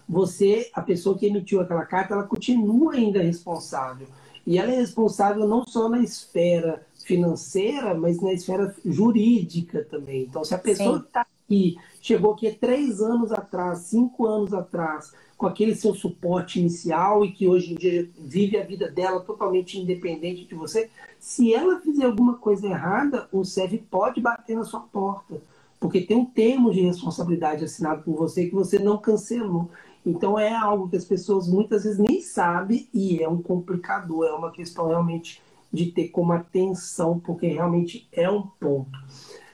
você, a pessoa que emitiu aquela carta, ela continua ainda responsável. E ela é responsável não só na esfera financeira, mas na esfera jurídica também. Então, se a pessoa Sim, que está aqui, chegou aqui 3 anos atrás, 5 anos atrás, com aquele seu suporte inicial e que hoje em dia vive a vida dela totalmente independente de você, se ela fizer alguma coisa errada, o CEF pode bater na sua porta, porque tem um termo de responsabilidade assinado por você que você não cancelou. Então é algo que as pessoas muitas vezes nem sabem e é um complicador, é uma questão realmente de ter como atenção, porque realmente é um ponto.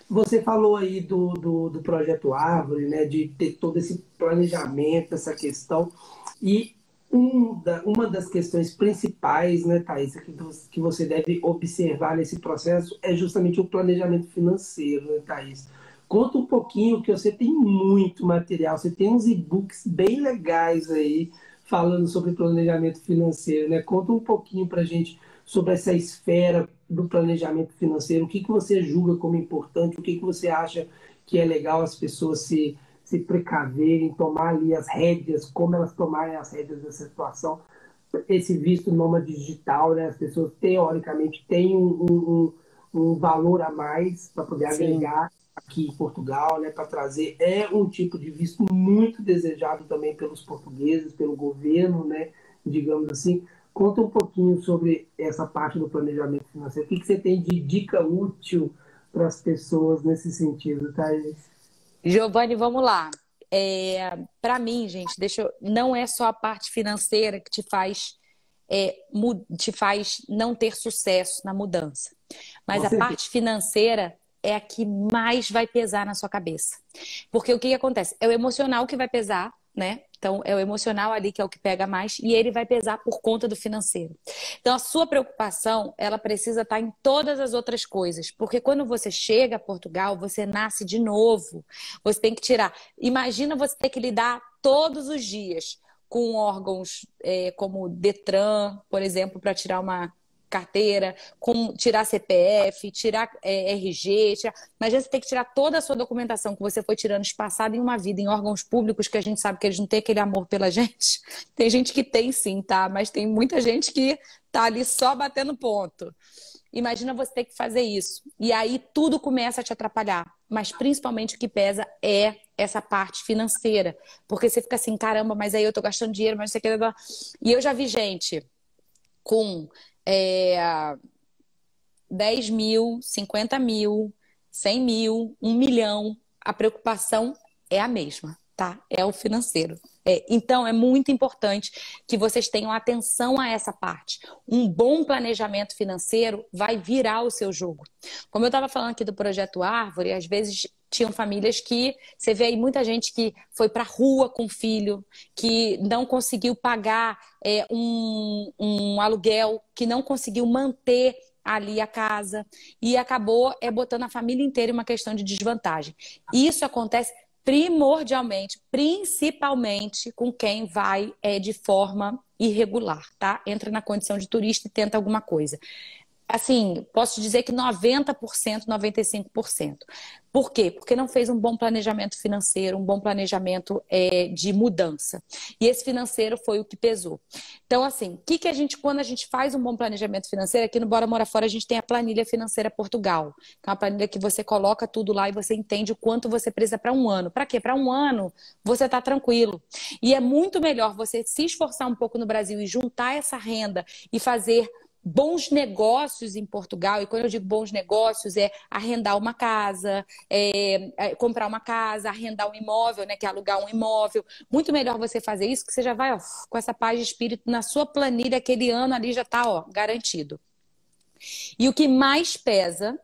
Você falou aí do projeto Árvore, né, de ter todo esse planejamento, essa questão, e uma das questões principais, né, Thaís, que você deve observar nesse processo é justamente o planejamento financeiro, né, Thaís? Conta um pouquinho, que você tem muito material, você tem uns e-books bem legais aí falando sobre planejamento financeiro, né? Conta um pouquinho para a gente sobre essa esfera do planejamento financeiro, o que que você julga como importante, o que que você acha que é legal as pessoas se precaverem, tomar ali as rédeas, como elas tomarem as rédeas dessa situação. Esse visto nômade digital, né? As pessoas teoricamente têm um valor a mais para poder sim. agregar aqui em Portugal, né? Para trazer. É um tipo de visto muito desejado também pelos portugueses, pelo governo, né? Digamos assim. Conta um pouquinho sobre essa parte do planejamento financeiro. O que que você tem de dica útil para as pessoas nesse sentido, Thaís? Giovanni, vamos lá. Para mim, gente, não é só a parte financeira que te faz não ter sucesso na mudança, Com mas a certeza. parte financeira é a que mais vai pesar na sua cabeça. Porque o que que acontece? É o emocional que vai pesar, né? Então, é o emocional ali que é o que pega mais e ele vai pesar por conta do financeiro. Então, a sua preocupação, ela precisa estar em todas as outras coisas, porque quando você chega a Portugal, você nasce de novo. Você tem que tirar. Imagina você ter que lidar todos os dias com órgãos como Detran, por exemplo, para tirar uma carteira, com tirar CPF, tirar RG, mas você tem que tirar toda a sua documentação que você foi tirando espaçada em uma vida, em órgãos públicos que a gente sabe que eles não têm aquele amor pela gente. Tem gente que tem sim, tá? Mas tem muita gente que tá ali só batendo ponto. Imagina você ter que fazer isso. E aí tudo começa a te atrapalhar. Mas principalmente o que pesa é essa parte financeira. Porque você fica assim, caramba, mas aí eu tô gastando dinheiro, mas você quer... E eu já vi gente com 10 mil, 50 mil, 100 mil, 1 milhão. A preocupação é a mesma, tá? É o financeiro. Então, é muito importante que vocês tenham atenção a essa parte. Um bom planejamento financeiro vai virar o seu jogo. Como eu estava falando aqui do Projeto Árvore, às vezes tinham famílias que... Você vê aí muita gente que foi para a rua com o filho, que não conseguiu pagar um aluguel, que não conseguiu manter ali a casa e acabou botando a família inteira em uma questão de desvantagem. Isso acontece primordialmente, principalmente com quem vai de forma irregular, tá? Entra na condição de turista e tenta alguma coisa. Assim, posso dizer que 90%, 95%. Por quê? Porque não fez um bom planejamento financeiro, um bom planejamento de mudança. E esse financeiro foi o que pesou. Então, assim, quando a gente faz um bom planejamento financeiro, aqui no Bora Morar Fora a gente tem a planilha financeira Portugal, que é uma planilha que você coloca tudo lá e você entende o quanto você precisa para um ano. Para quê? Para um ano você está tranquilo. E é muito melhor você se esforçar um pouco no Brasil e juntar essa renda e fazer bons negócios em Portugal. E quando eu digo bons negócios, arrendar uma casa, comprar uma casa, arrendar um imóvel, né, que é alugar um imóvel. Muito melhor você fazer isso, que você já vai com essa paz de espírito na sua planilha, aquele ano ali já está garantido. E o que mais pesa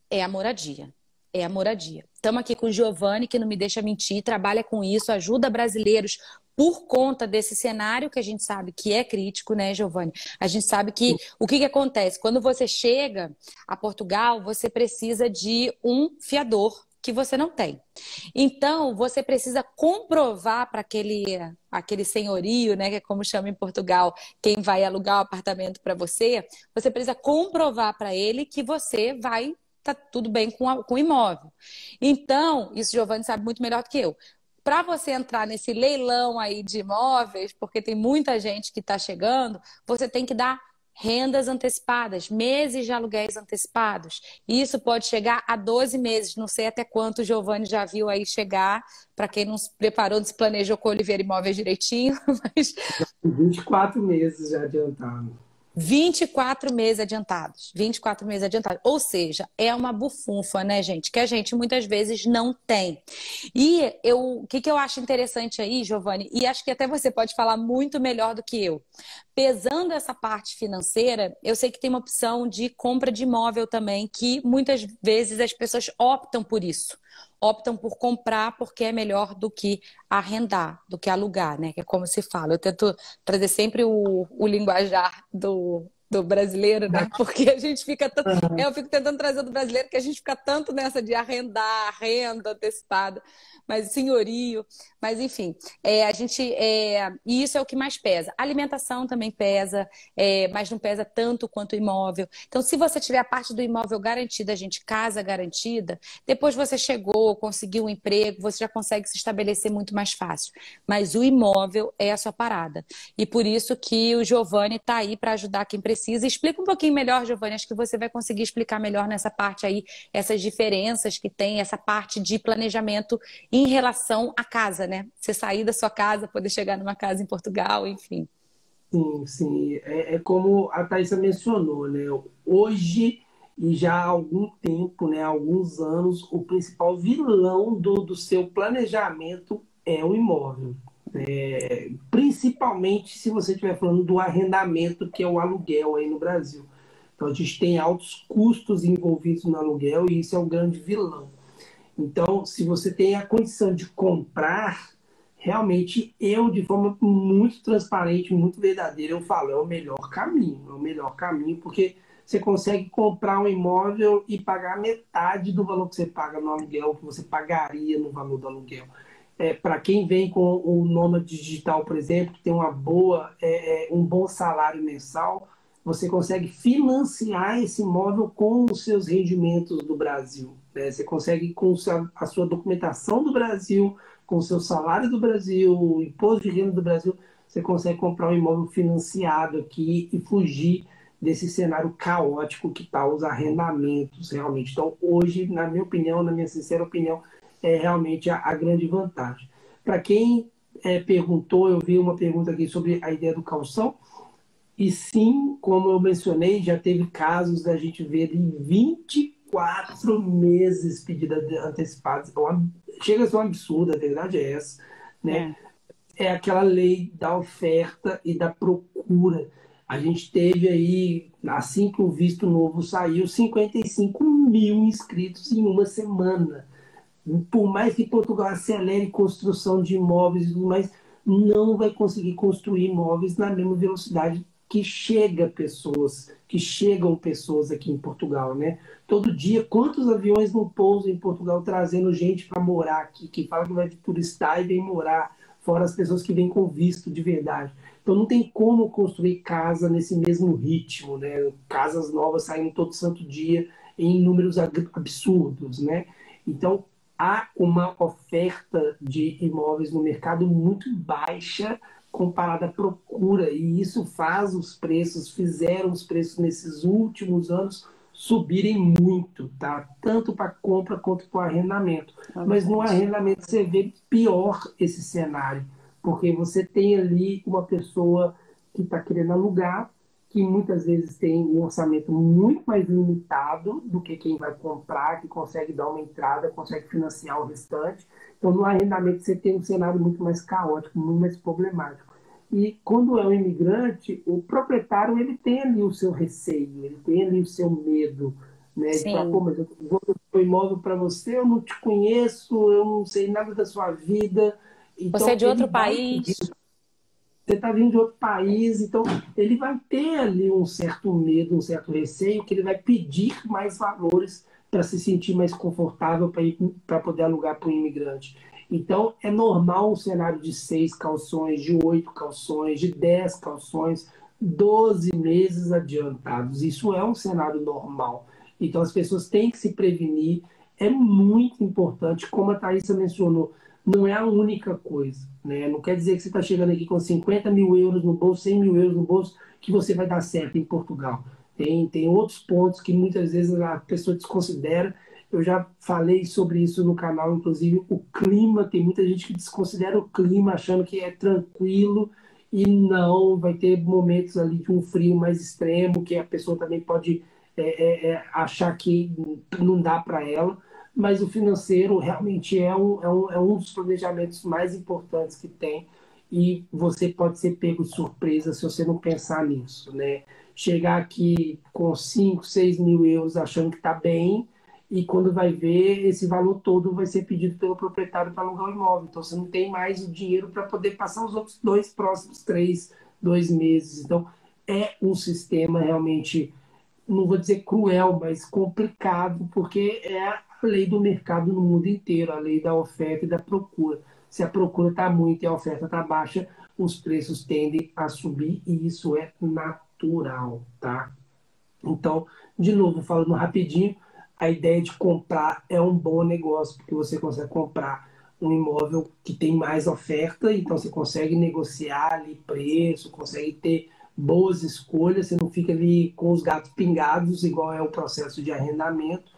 é a moradia. É a moradia. Estamos aqui com o Giovanni, que não me deixa mentir, trabalha com isso, ajuda brasileiros por conta desse cenário que a gente sabe que é crítico, né, Giovanni? A gente sabe que o que acontece? Quando você chega a Portugal, você precisa de um fiador que você não tem. Então, você precisa comprovar para aquele senhorio, né, que é como chama em Portugal, quem vai alugar o apartamento para você, você precisa comprovar para ele que você vai tá tudo bem com o imóvel. Então, isso o Giovanni sabe muito melhor do que eu. Para você entrar nesse leilão aí de imóveis, porque tem muita gente que está chegando, você tem que dar rendas antecipadas, meses de aluguéis antecipados. E isso pode chegar a 12 meses. Não sei até quanto o Giovanni já viu aí chegar, para quem não se preparou, não se planejou com o Oliveira Imóveis direitinho, mas 24 meses já adiantado. 24 meses adiantados. 24 meses adiantados. Ou seja, é uma bufunfa, né, gente? Que a gente muitas vezes não tem. E o que eu acho interessante aí, Giovanni, e acho que até você pode falar muito melhor do que eu. Pesando essa parte financeira, eu sei que tem uma opção de compra de imóvel também, que muitas vezes as pessoas optam por isso. Optam por comprar porque é melhor do que arrendar, do que alugar, né? Que é como se fala. Eu tento trazer sempre o linguajar do brasileiro, né? Porque a gente fica tanto... Eu fico tentando trazer do brasileiro que a gente fica tanto nessa de arrendar, renda antecipada, mas senhorio, mas enfim, e isso é o que mais pesa. A alimentação também pesa, mas não pesa tanto quanto o imóvel. Então, se você tiver a parte do imóvel garantida, casa garantida, depois você chegou, conseguiu um emprego, você já consegue se estabelecer muito mais fácil. Mas o imóvel é a sua parada. E por isso que o Giovanni está aí para ajudar quem precisa. Explica um pouquinho melhor, Giovanni, acho que você vai conseguir explicar melhor nessa parte aí, essas diferenças que tem, essa parte de planejamento em relação à casa, né? Você sair da sua casa, poder chegar numa casa em Portugal, enfim. Sim, sim. É como a Thaisa mencionou, né? Hoje, e já há algum tempo, né? Há alguns anos, o principal vilão do seu planejamento é o imóvel. Principalmente se você estiver falando do arrendamento, que é o aluguel aí no Brasil. Então, a gente tem altos custos envolvidos no aluguel e isso é o grande vilão. Então, se você tem a condição de comprar, realmente eu, de forma muito transparente, muito verdadeira, eu falo, é o melhor caminho, porque você consegue comprar um imóvel e pagar metade do valor que você paga no aluguel, que você pagaria no valor do aluguel. Para quem vem com o nômade digital, por exemplo, que tem um bom salário mensal, você consegue financiar esse imóvel com os seus rendimentos do Brasil, né? Você consegue, com a sua documentação do Brasil, com o seu salário do Brasil, o imposto de renda do Brasil, você consegue comprar um imóvel financiado aqui e fugir desse cenário caótico que está os arrendamentos realmente. Então, hoje, na minha opinião, na minha sincera opinião, é realmente a grande vantagem. Para quem perguntou, eu vi uma pergunta aqui sobre a ideia do calção, e sim, como eu mencionei, já teve casos da gente ver em 24 meses pedidas antecipadas. Chega a ser um absurdo, a verdade é essa, né? É. É aquela lei da oferta e da procura. A gente teve aí, assim que o visto novo saiu, 55 mil inscritos em uma semana. Por mais que Portugal acelere construção de imóveis e tudo mais, não vai conseguir construir imóveis na mesma velocidade que chegam pessoas aqui em Portugal, né? Todo dia, quantos aviões não pousam em Portugal trazendo gente para morar aqui, que fala que vai turistar e vem morar, fora as pessoas que vêm com visto de verdade. Então não tem como construir casa nesse mesmo ritmo, né? Casas novas saindo todo santo dia em números absurdos, né? Então há uma oferta de imóveis no mercado muito baixa comparada à procura, e isso faz fizeram os preços nesses últimos anos subirem muito, tá? Tanto para compra quanto para o arrendamento. É Mas no verdade. arrendamento você vê pior esse cenário, porque você tem ali uma pessoa que está querendo alugar, que muitas vezes tem um orçamento muito mais limitado do que quem vai comprar, que consegue dar uma entrada, consegue financiar o restante. Então, no arrendamento, você tem um cenário muito mais caótico, muito mais problemático. E quando é um imigrante, o proprietário ele tem ali o seu receio, ele tem ali o seu medo, né? De falar, pô, Sim. mas eu vou dar o imóvel para você, eu não te conheço, eu não sei nada da sua vida. Você é Então, de ele outro vai país? você está vindo de outro país, então ele vai ter ali um certo medo, um certo receio, que ele vai pedir mais valores para se sentir mais confortável para poder alugar para o imigrante. Então é normal um cenário de 6 calções, de 8 calções, de 10 calções, 12 meses adiantados. Isso é um cenário normal. Então as pessoas têm que se prevenir. É muito importante, como a Thaisa mencionou, não é a única coisa, né? Não quer dizer que você está chegando aqui com 50 mil euros no bolso, 100 mil euros no bolso, que você vai dar certo em Portugal. Tem outros pontos que muitas vezes a pessoa desconsidera. Eu já falei sobre isso no canal, inclusive o clima. Tem muita gente que desconsidera o clima, achando que é tranquilo, e não, vai ter momentos ali de um frio mais extremo, que a pessoa também pode achar que não dá para ela, mas o financeiro realmente é um dos planejamentos mais importantes que tem, e você pode ser pego de surpresa se você não pensar nisso, né? Chegar aqui com 5, 6 mil euros achando que está bem, e quando vai ver, esse valor todo vai ser pedido pelo proprietário para alugar o imóvel. Então você não tem mais o dinheiro para poder passar os outros dois próximos 2 meses. Então é um sistema realmente, não vou dizer cruel, mas complicado, porque é a lei do mercado no mundo inteiro, a lei da oferta e da procura. Se a procura está muito e a oferta está baixa, os preços tendem a subir, e isso é natural, tá? Então, de novo, falando rapidinho, a ideia de comprar é um bom negócio, porque você consegue comprar um imóvel que tem mais oferta, então você consegue negociar ali preço, consegue ter boas escolhas, você não fica ali com os gatos pingados, igual é o processo de arrendamento,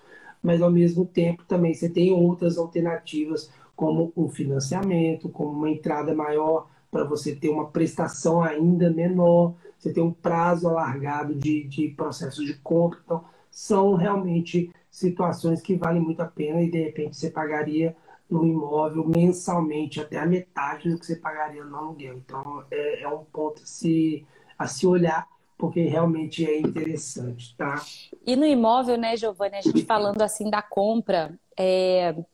mas ao mesmo tempo também você tem outras alternativas, como um financiamento, como uma entrada maior para você ter uma prestação ainda menor, você tem um prazo alargado de processo de compra. Então, são realmente situações que valem muito a pena, e de repente você pagaria no imóvel mensalmente até a metade do que você pagaria no aluguel. Então, é um ponto a se olhar, porque realmente é interessante, tá? E no imóvel, né, Giovanni, a gente falando assim da compra,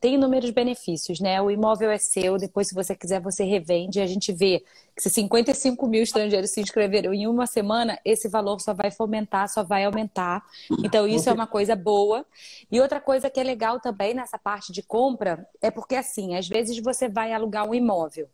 tem inúmeros benefícios, né? O imóvel é seu, depois, se você quiser, você revende. A gente vê que se 55 mil estrangeiros se inscreveram em uma semana, esse valor só vai fomentar, só vai aumentar. Então, Com isso é uma certeza. coisa boa. E outra coisa que é legal também nessa parte de compra é porque, assim, às vezes você vai alugar um imóvel.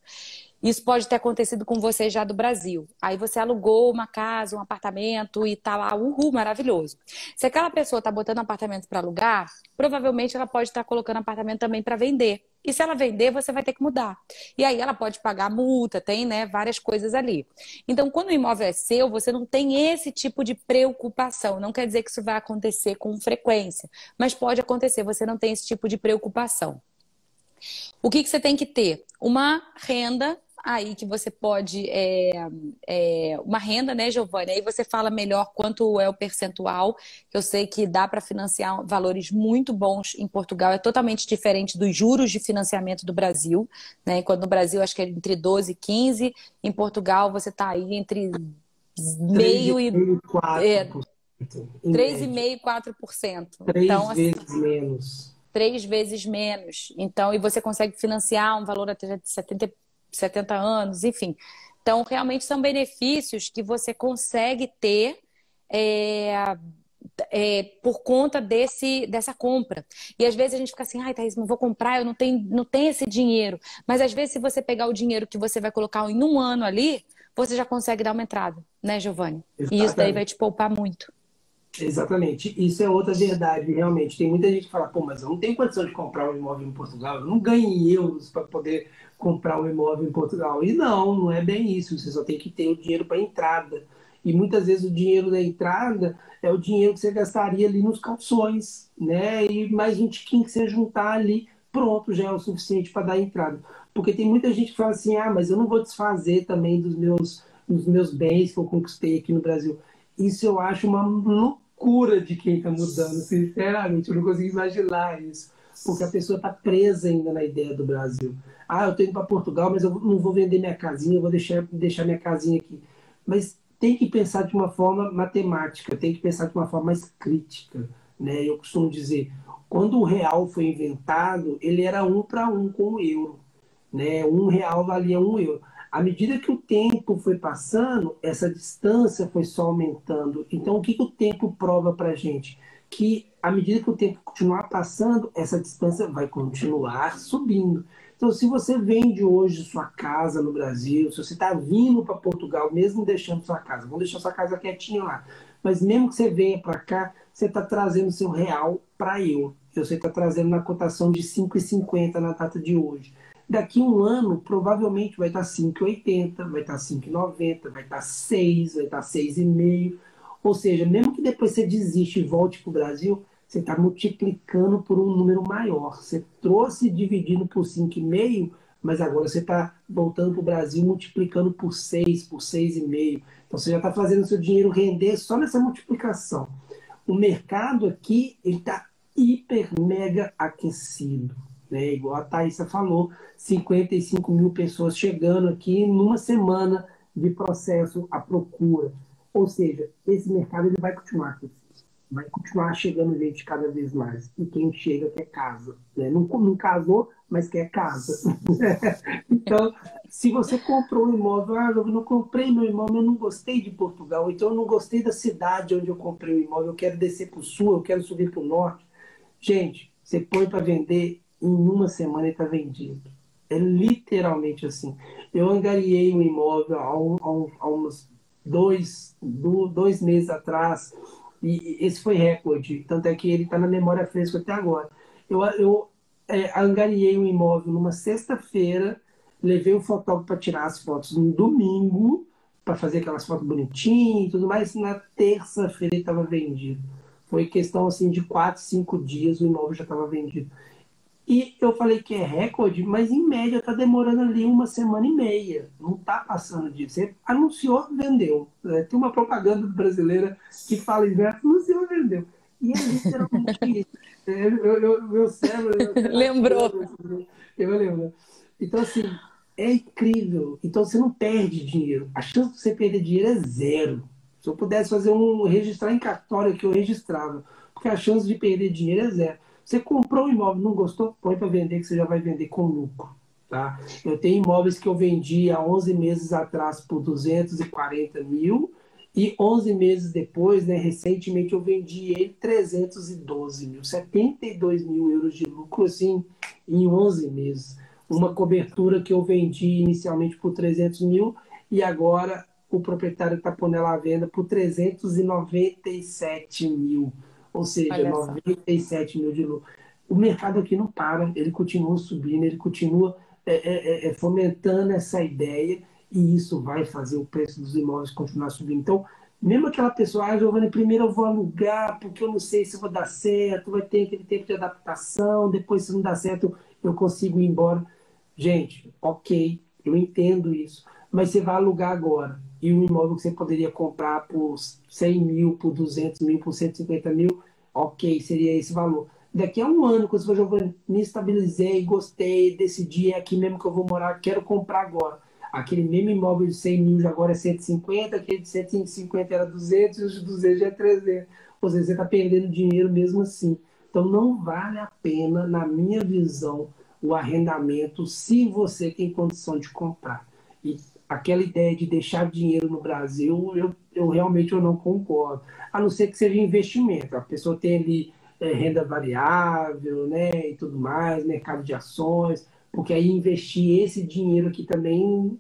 Isso pode ter acontecido com você já do Brasil. Aí você alugou uma casa, um apartamento e tá lá, uhul, maravilhoso. Se aquela pessoa está botando um apartamento para alugar, provavelmente ela pode estar colocando apartamento também para vender. E se ela vender, você vai ter que mudar. E aí ela pode pagar multa, tem, né, várias coisas ali. Então, quando o imóvel é seu, você não tem esse tipo de preocupação. Não quer dizer que isso vai acontecer com frequência, mas pode acontecer, você não tem esse tipo de preocupação. O que você tem que ter? Uma renda aí que você pode. Uma renda, né, Giovanni? Aí você fala melhor quanto é o percentual. Eu sei que dá para financiar valores muito bons em Portugal. É totalmente diferente dos juros de financiamento do Brasil, né? Enquanto no Brasil acho que é entre 12 e 15, em Portugal você está aí entre meio e 3,5%, 4%, em média. 3,5% e 4%. Então, Três assim, vezes menos. 3 vezes menos. Então, e você consegue financiar um valor até de 70 anos, enfim. Então, realmente são benefícios que você consegue ter é, por conta dessa compra. E às vezes a gente fica assim, ai, Thaís, não vou comprar, eu não tenho esse dinheiro. Mas às vezes, se você pegar o dinheiro que você vai colocar em um ano ali, você já consegue dar uma entrada, né, Giovanni? E isso daí vai Exatamente. te poupar muito. Exatamente. Isso é outra verdade, realmente. Tem muita gente que fala, pô, mas eu não tenho condição de comprar um imóvel em Portugal, eu não ganho em euros para poder comprar um imóvel em Portugal. E não, não é bem isso. Você só tem que ter o dinheiro para entrada. E muitas vezes o dinheiro da entrada é o dinheiro que você gastaria ali nos calções, né? E mais um tiquinho que você juntar ali, pronto, já é o suficiente para dar entrada. Porque tem muita gente que fala assim, ah, mas eu não vou desfazer também dos meus bens que eu conquistei aqui no Brasil. Isso eu acho uma loucura de quem está mudando, sinceramente. Eu não consigo imaginar isso. Porque a pessoa está presa ainda na ideia do Brasil. Ah, eu estou indo para Portugal, mas eu não vou vender minha casinha, eu vou deixar minha casinha aqui. Mas tem que pensar de uma forma matemática, tem que pensar de uma forma mais crítica. Né? Eu costumo dizer, quando o real foi inventado, ele era 1 para 1 com o euro. Né? R$ 1 valia 1 euro. À medida que o tempo foi passando, essa distância foi só aumentando. Então, o que o tempo prova para a gente? Que à medida que o tempo continuar passando, essa distância vai continuar subindo. Então, se você vende hoje sua casa no Brasil, se você está vindo para Portugal, mesmo deixando sua casa, vamos deixar sua casa quietinha lá, mas mesmo que você venha para cá, você está trazendo seu real para euro. Você está trazendo na cotação de 5,50 na data de hoje. Daqui um ano, provavelmente vai estar 5,80, vai estar 5,90, vai estar 6, vai estar 6,5. Ou seja, mesmo que depois você desiste e volte para o Brasil, você está multiplicando por um número maior. Você trouxe dividindo por 5,5, mas agora você está voltando para o Brasil multiplicando por 6, por 6,5. Então você já está fazendo o seu dinheiro render só nessa multiplicação. O mercado aqui ele está hiper mega aquecido, né? Igual a Thaisa falou, 55 mil pessoas chegando aqui numa semana de processo à procura. Ou seja, esse mercado ele vai continuar aquecido, vai continuar chegando gente cada vez mais. E quem chega quer casa, né? Não casou, mas quer casa. Então, se você comprou um imóvel, ah, eu não comprei meu imóvel, eu não gostei de Portugal, então eu não gostei da cidade onde eu comprei o imóvel, eu quero descer para o sul, eu quero subir para o norte. Gente, você põe para vender em uma semana e está vendido. É literalmente assim. Eu angariei um imóvel há uns 2 meses atrás, e esse foi recorde. Tanto é que ele está na memória fresca até agora. Eu angariei um imóvel numa sexta-feira, levei um fotógrafo para tirar as fotos no domingo, para fazer aquelas fotos bonitinhas e tudo mais. Na terça-feira ele estava vendido. Foi questão assim de 4, 5 dias o imóvel já estava vendido. E eu falei que é recorde, mas em média está demorando ali uma semana e meia. Não está passando disso. Você anunciou, vendeu. Tem uma propaganda brasileira que fala isso, né? Anunciou, vendeu. E é literalmente isso. Meu cérebro está Lembrou. tirando isso. Eu lembro. Então, assim, é incrível. Então, você não perde dinheiro. A chance de você perder dinheiro é zero. Se eu pudesse registrar em cartório que eu registrava, porque a chance de perder dinheiro é zero. Você comprou um imóvel, não gostou? Põe para vender que você já vai vender com lucro. Tá? Eu tenho imóveis que eu vendi há 11 meses atrás por 240 mil e 11 meses depois, né, recentemente, eu vendi ele 312 mil, 72 mil euros de lucro assim, em 11 meses. Uma cobertura que eu vendi inicialmente por 300 mil e agora o proprietário está pondo ela à venda por 397 mil, ou seja, Olha só. 97 mil de lucro. O mercado aqui não para, ele continua subindo, ele continua fomentando essa ideia e isso vai fazer o preço dos imóveis continuar subindo. Então, Mesmo aquela pessoa, Giovanni, primeiro eu vou alugar, porque eu não sei se vai dar certo, vai ter aquele tempo de adaptação, depois se não dá certo eu consigo ir embora. Gente, ok, eu entendo isso, mas você vai alugar agora, e um imóvel que você poderia comprar por 100 mil, por 200 mil, por 150 mil, ok, seria esse valor. Daqui a um ano, quando você for, Giovanni, me estabilizei, gostei, decidi, é aqui mesmo que eu vou morar, quero comprar agora. Aquele mesmo imóvel de 100 mil já agora é 150, aquele de 150 era 200 e os de 200 já é 300. Ou seja, você está perdendo dinheiro mesmo assim. Então não vale a pena, na minha visão, o arrendamento se você tem condição de comprar. E aquela ideia de deixar dinheiro no Brasil, eu realmente eu não concordo. A não ser que seja investimento. A pessoa tem ali renda variável, né, e tudo mais, mercado de ações, porque aí investir esse dinheiro aqui também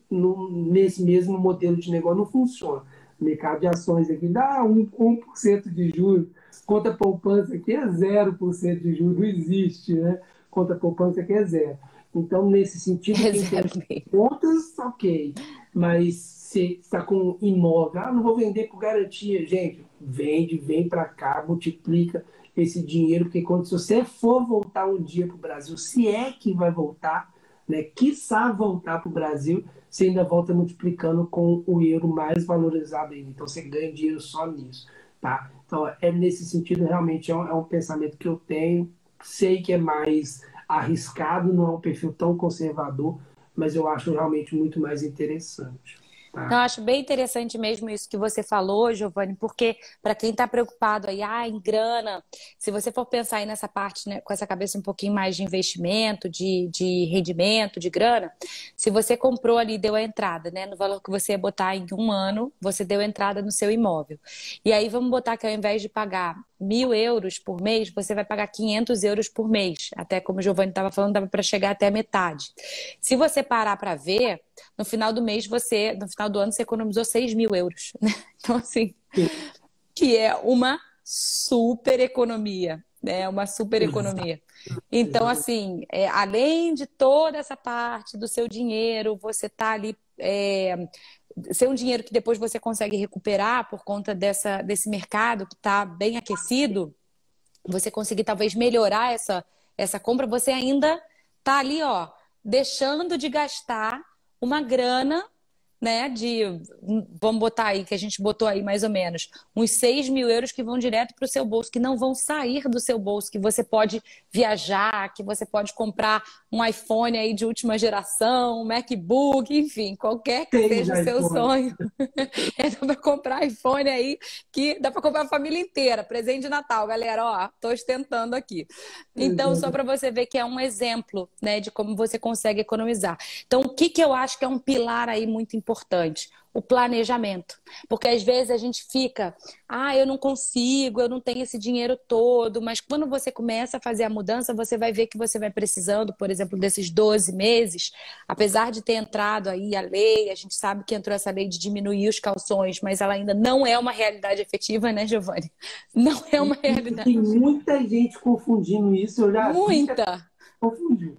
nesse mesmo modelo de negócio não funciona. O mercado de ações aqui dá 1% de juros, conta poupança aqui é 0% de juros, não existe, né? Conta poupança aqui é zero. Então, nesse sentido, É quem tem zero mesmo. contas, ok. Mas se está com imóvel, não vou vender por garantia. Gente, vende, vem para cá, multiplica esse dinheiro, porque quando se você for voltar um dia para o Brasil, se é que vai voltar, né, quiçá voltar para o Brasil, você ainda volta multiplicando com o euro mais valorizado ainda. Então você ganha dinheiro só nisso, tá? Então é nesse sentido, realmente é um pensamento que eu tenho. Sei que é mais arriscado, não é um perfil tão conservador, mas eu acho realmente muito mais interessante, Então, eu tá? acho bem interessante mesmo isso que você falou, Giovanni, porque para quem está preocupado aí, em grana, se você for pensar aí nessa parte, né, com essa cabeça um pouquinho mais de investimento, de rendimento, de grana, se você comprou ali, deu a entrada, né, no valor que você ia botar em um ano, você deu a entrada no seu imóvel. E aí vamos botar que ao invés de pagar 1.000 euros por mês, você vai pagar 500 euros por mês. Até como o Giovanni estava falando, dava para chegar até a metade. Se você parar para ver, no final do mês, no final do ano, você economizou 6.000 euros, né? Então, assim, Sim, que é uma super economia, né? Uma super economia. Então, exatamente. assim, além de toda essa parte do seu dinheiro, você tá ali. Ser um dinheiro que depois você consegue recuperar por conta desse mercado que está bem aquecido, você conseguir talvez melhorar essa compra, você ainda tá ali, ó, deixando de gastar uma grana, né, vamos botar aí, que a gente botou aí mais ou menos, uns 6.000 euros que vão direto para o seu bolso, que não vão sair do seu bolso, que você pode viajar, que você pode comprar um iPhone aí de última geração, um MacBook, enfim, qualquer que Seis seja o seu iPhones. sonho. Dá para comprar iPhone aí, que dá para comprar a família inteira. Presente de Natal, galera. Ó, tô ostentando aqui. Então, só para você ver que é um exemplo, né, de como você consegue economizar. Então, o que que eu acho que é um pilar aí muito importante? O planejamento. Porque às vezes a gente fica, eu não consigo, eu não tenho esse dinheiro todo, mas quando você começa a fazer a mudança, você vai ver que você vai precisando, por exemplo, desses 12 meses, apesar de ter entrado aí a lei, a gente sabe que entrou essa lei de diminuir os calções, mas ela ainda não é uma realidade efetiva, né, Giovanni? Não é uma E tem realidade. muita gente confundindo isso, eu já vi que Muita. confundiu.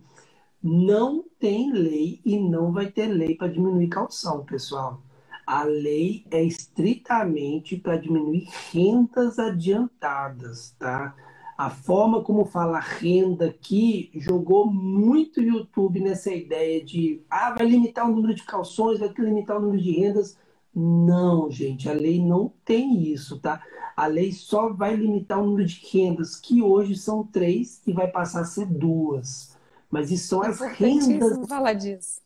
Não tem lei e não vai ter lei para diminuir calção, pessoal. A lei é estritamente para diminuir rendas adiantadas, tá? A forma como fala renda aqui jogou muito YouTube nessa ideia de vai limitar o número de calções, vai limitar o número de rendas. Não, gente, a lei não tem isso, tá? A lei só vai limitar o número de rendas, que hoje são três, e vai passar a ser duas. Mas isso são as rendas. Importantíssimo falar disso.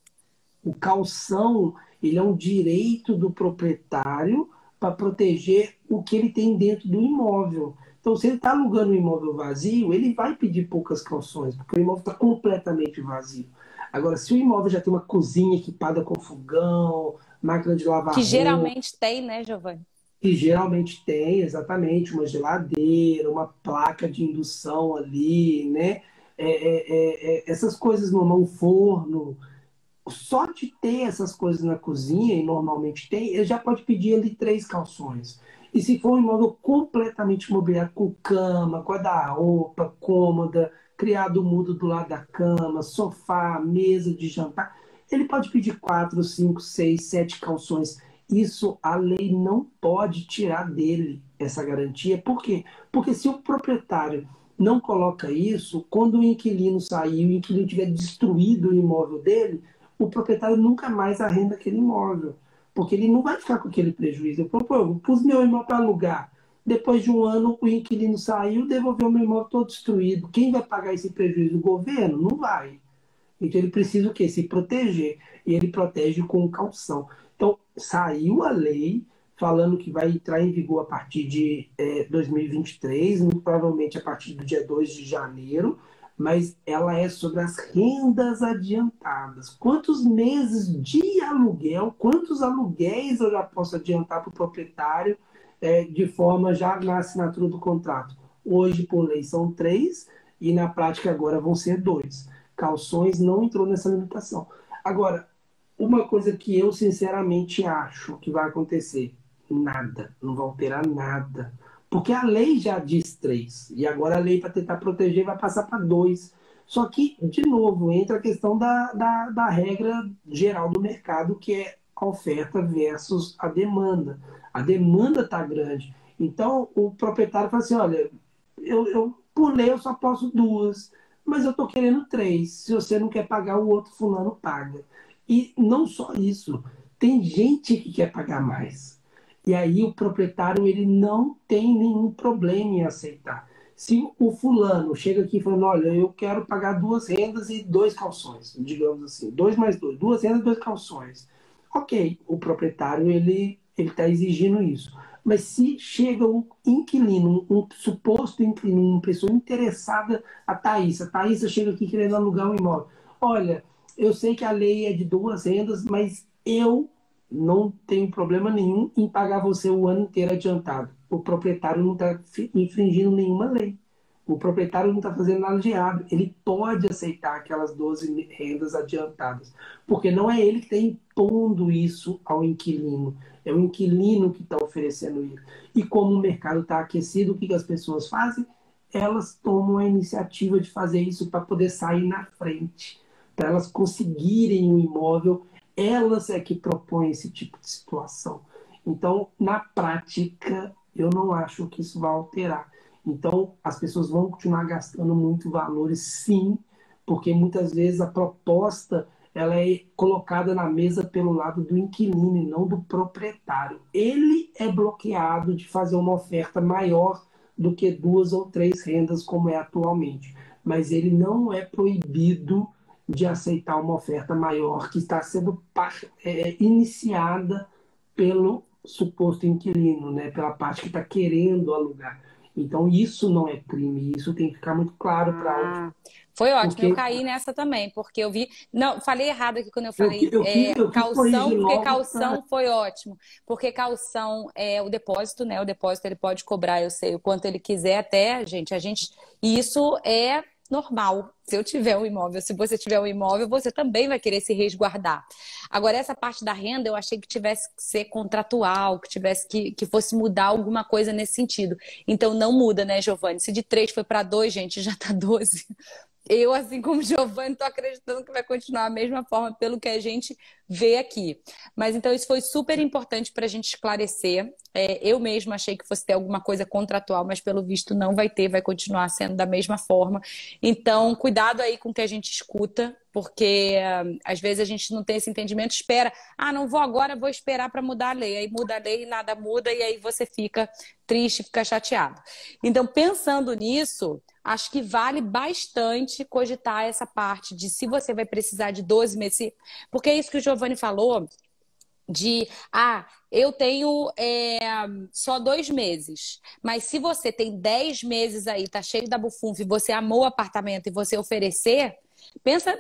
O calção, ele é um direito do proprietário para proteger o que ele tem dentro do imóvel. Então, se ele está alugando um imóvel vazio, ele vai pedir poucas calções, porque o imóvel está completamente vazio. Agora, se o imóvel já tem uma cozinha equipada com fogão, máquina de lavar Que roupa, geralmente tem, né, Giovanni? que geralmente tem exatamente uma geladeira, uma placa de indução ali, né? Essas coisas no forno, só de ter essas coisas na cozinha, e normalmente tem, ele já pode pedir ali três calções. E se for um imóvel completamente mobiliado, com cama, guarda-roupa, cômoda, criado mudo do lado da cama, sofá, mesa de jantar, ele pode pedir quatro, cinco, seis, sete calções. isso a lei não pode tirar dele essa garantia. Por quê? Porque se o proprietário não coloca isso, quando o inquilino sair, o inquilino tiver destruído o imóvel dele, o proprietário nunca mais arrenda aquele imóvel. Porque ele não vai ficar com aquele prejuízo. Eu, pô, eu pus meu imóvel para alugar. Depois de um ano, o inquilino saiu, devolveu meu imóvel todo destruído. Quem vai pagar esse prejuízo? O governo? Não vai. Então ele precisa o quê? Se proteger. E ele protege com caução. Então, saiu a lei falando que vai entrar em vigor a partir de 2023, muito provavelmente a partir do dia 2 de janeiro, mas ela é sobre as rendas adiantadas. Quantos meses de aluguel, quantos aluguéis eu já posso adiantar para o proprietário de forma já na assinatura do contrato? Hoje, por lei, são 3 e na prática agora vão ser 2. Calções não entrou nessa limitação. Agora, uma coisa que eu sinceramente acho que vai acontecer, nada, não vai alterar nada. Porque a lei já diz 3, e agora a lei para tentar proteger vai passar para 2. Só que, de novo, entra a questão da regra geral do mercado, que é a oferta versus a demanda. A demanda está grande. Então, o proprietário fala assim, olha, por lei eu só posso 2, mas eu estou querendo 3. Se você não quer pagar, o outro fulano paga. E não só isso, tem gente que quer pagar mais. E aí o proprietário ele não tem nenhum problema em aceitar. Se o fulano chega aqui falando, olha, eu quero pagar 2 rendas e 2 calções, digamos assim, 2 mais 2, 2 rendas e 2 calções. Ok, o proprietário ele está exigindo isso. Mas se chega um inquilino, um suposto inquilino, uma pessoa interessada, a Thaísa chega aqui querendo alugar um imóvel. Olha, eu sei que a lei é de 2 rendas, mas eu não tenho problema nenhum em pagar você o ano inteiro adiantado. O proprietário não está infringindo nenhuma lei. O proprietário não está fazendo nada de errado. Ele pode aceitar aquelas 12 rendas adiantadas. Porque não é ele que está impondo isso ao inquilino. É o inquilino que está oferecendo isso. E como o mercado está aquecido, o que as pessoas fazem? Elas tomam a iniciativa de fazer isso para poder sair na frente. Para elas conseguirem um imóvel, elas é que propõem esse tipo de situação. Então, na prática, eu não acho que isso vai alterar. Então, as pessoas vão continuar gastando muito valores, sim, porque muitas vezes a proposta ela é colocada na mesa pelo lado do inquilino e não do proprietário. Ele é bloqueado de fazer uma oferta maior do que 2 ou 3 rendas, como é atualmente. Mas ele não é proibido de aceitar uma oferta maior que está sendo iniciada pelo suposto inquilino, né? Pela parte que está querendo alugar. Então, isso não é crime, isso tem que ficar muito claro para. Foi ótimo, eu Porque caí nessa também, porque eu vi. Não, falei errado aqui quando eu eu, falei eu quis calção, corrigir porque logo. calção foi ótimo. Porque calção é o depósito, né? O depósito ele pode cobrar, eu sei, o quanto ele quiser até, gente. E isso é normal. Se eu tiver um imóvel, se você tiver um imóvel, você também vai querer se resguardar. Agora, essa parte da renda, eu achei que tivesse que ser contratual, que tivesse que fosse mudar alguma coisa nesse sentido. Então, não muda, né, Giovanni? Se de 3 foi para 2, gente, já tá 12. Eu, assim como o Giovanni, estou acreditando que vai continuar a mesma forma pelo que a gente vê aqui. Mas então isso foi super importante para a gente esclarecer. Eu mesma achei que fosse ter alguma coisa contratual, mas pelo visto não vai ter, vai continuar sendo da mesma forma. Então, cuidado aí com o que a gente escuta, porque às vezes a gente não tem esse entendimento, espera, não vou agora, vou esperar para mudar a lei. Aí muda a lei e nada muda, e aí você fica triste, fica chateado. Então, pensando nisso, acho que vale bastante cogitar essa parte de se você vai precisar de 12 meses. Porque é isso que o Giovanni falou, de, eu tenho só 2 meses. Mas se você tem 10 meses aí, tá cheio da bufunfa, e você amou o apartamento e você oferecer,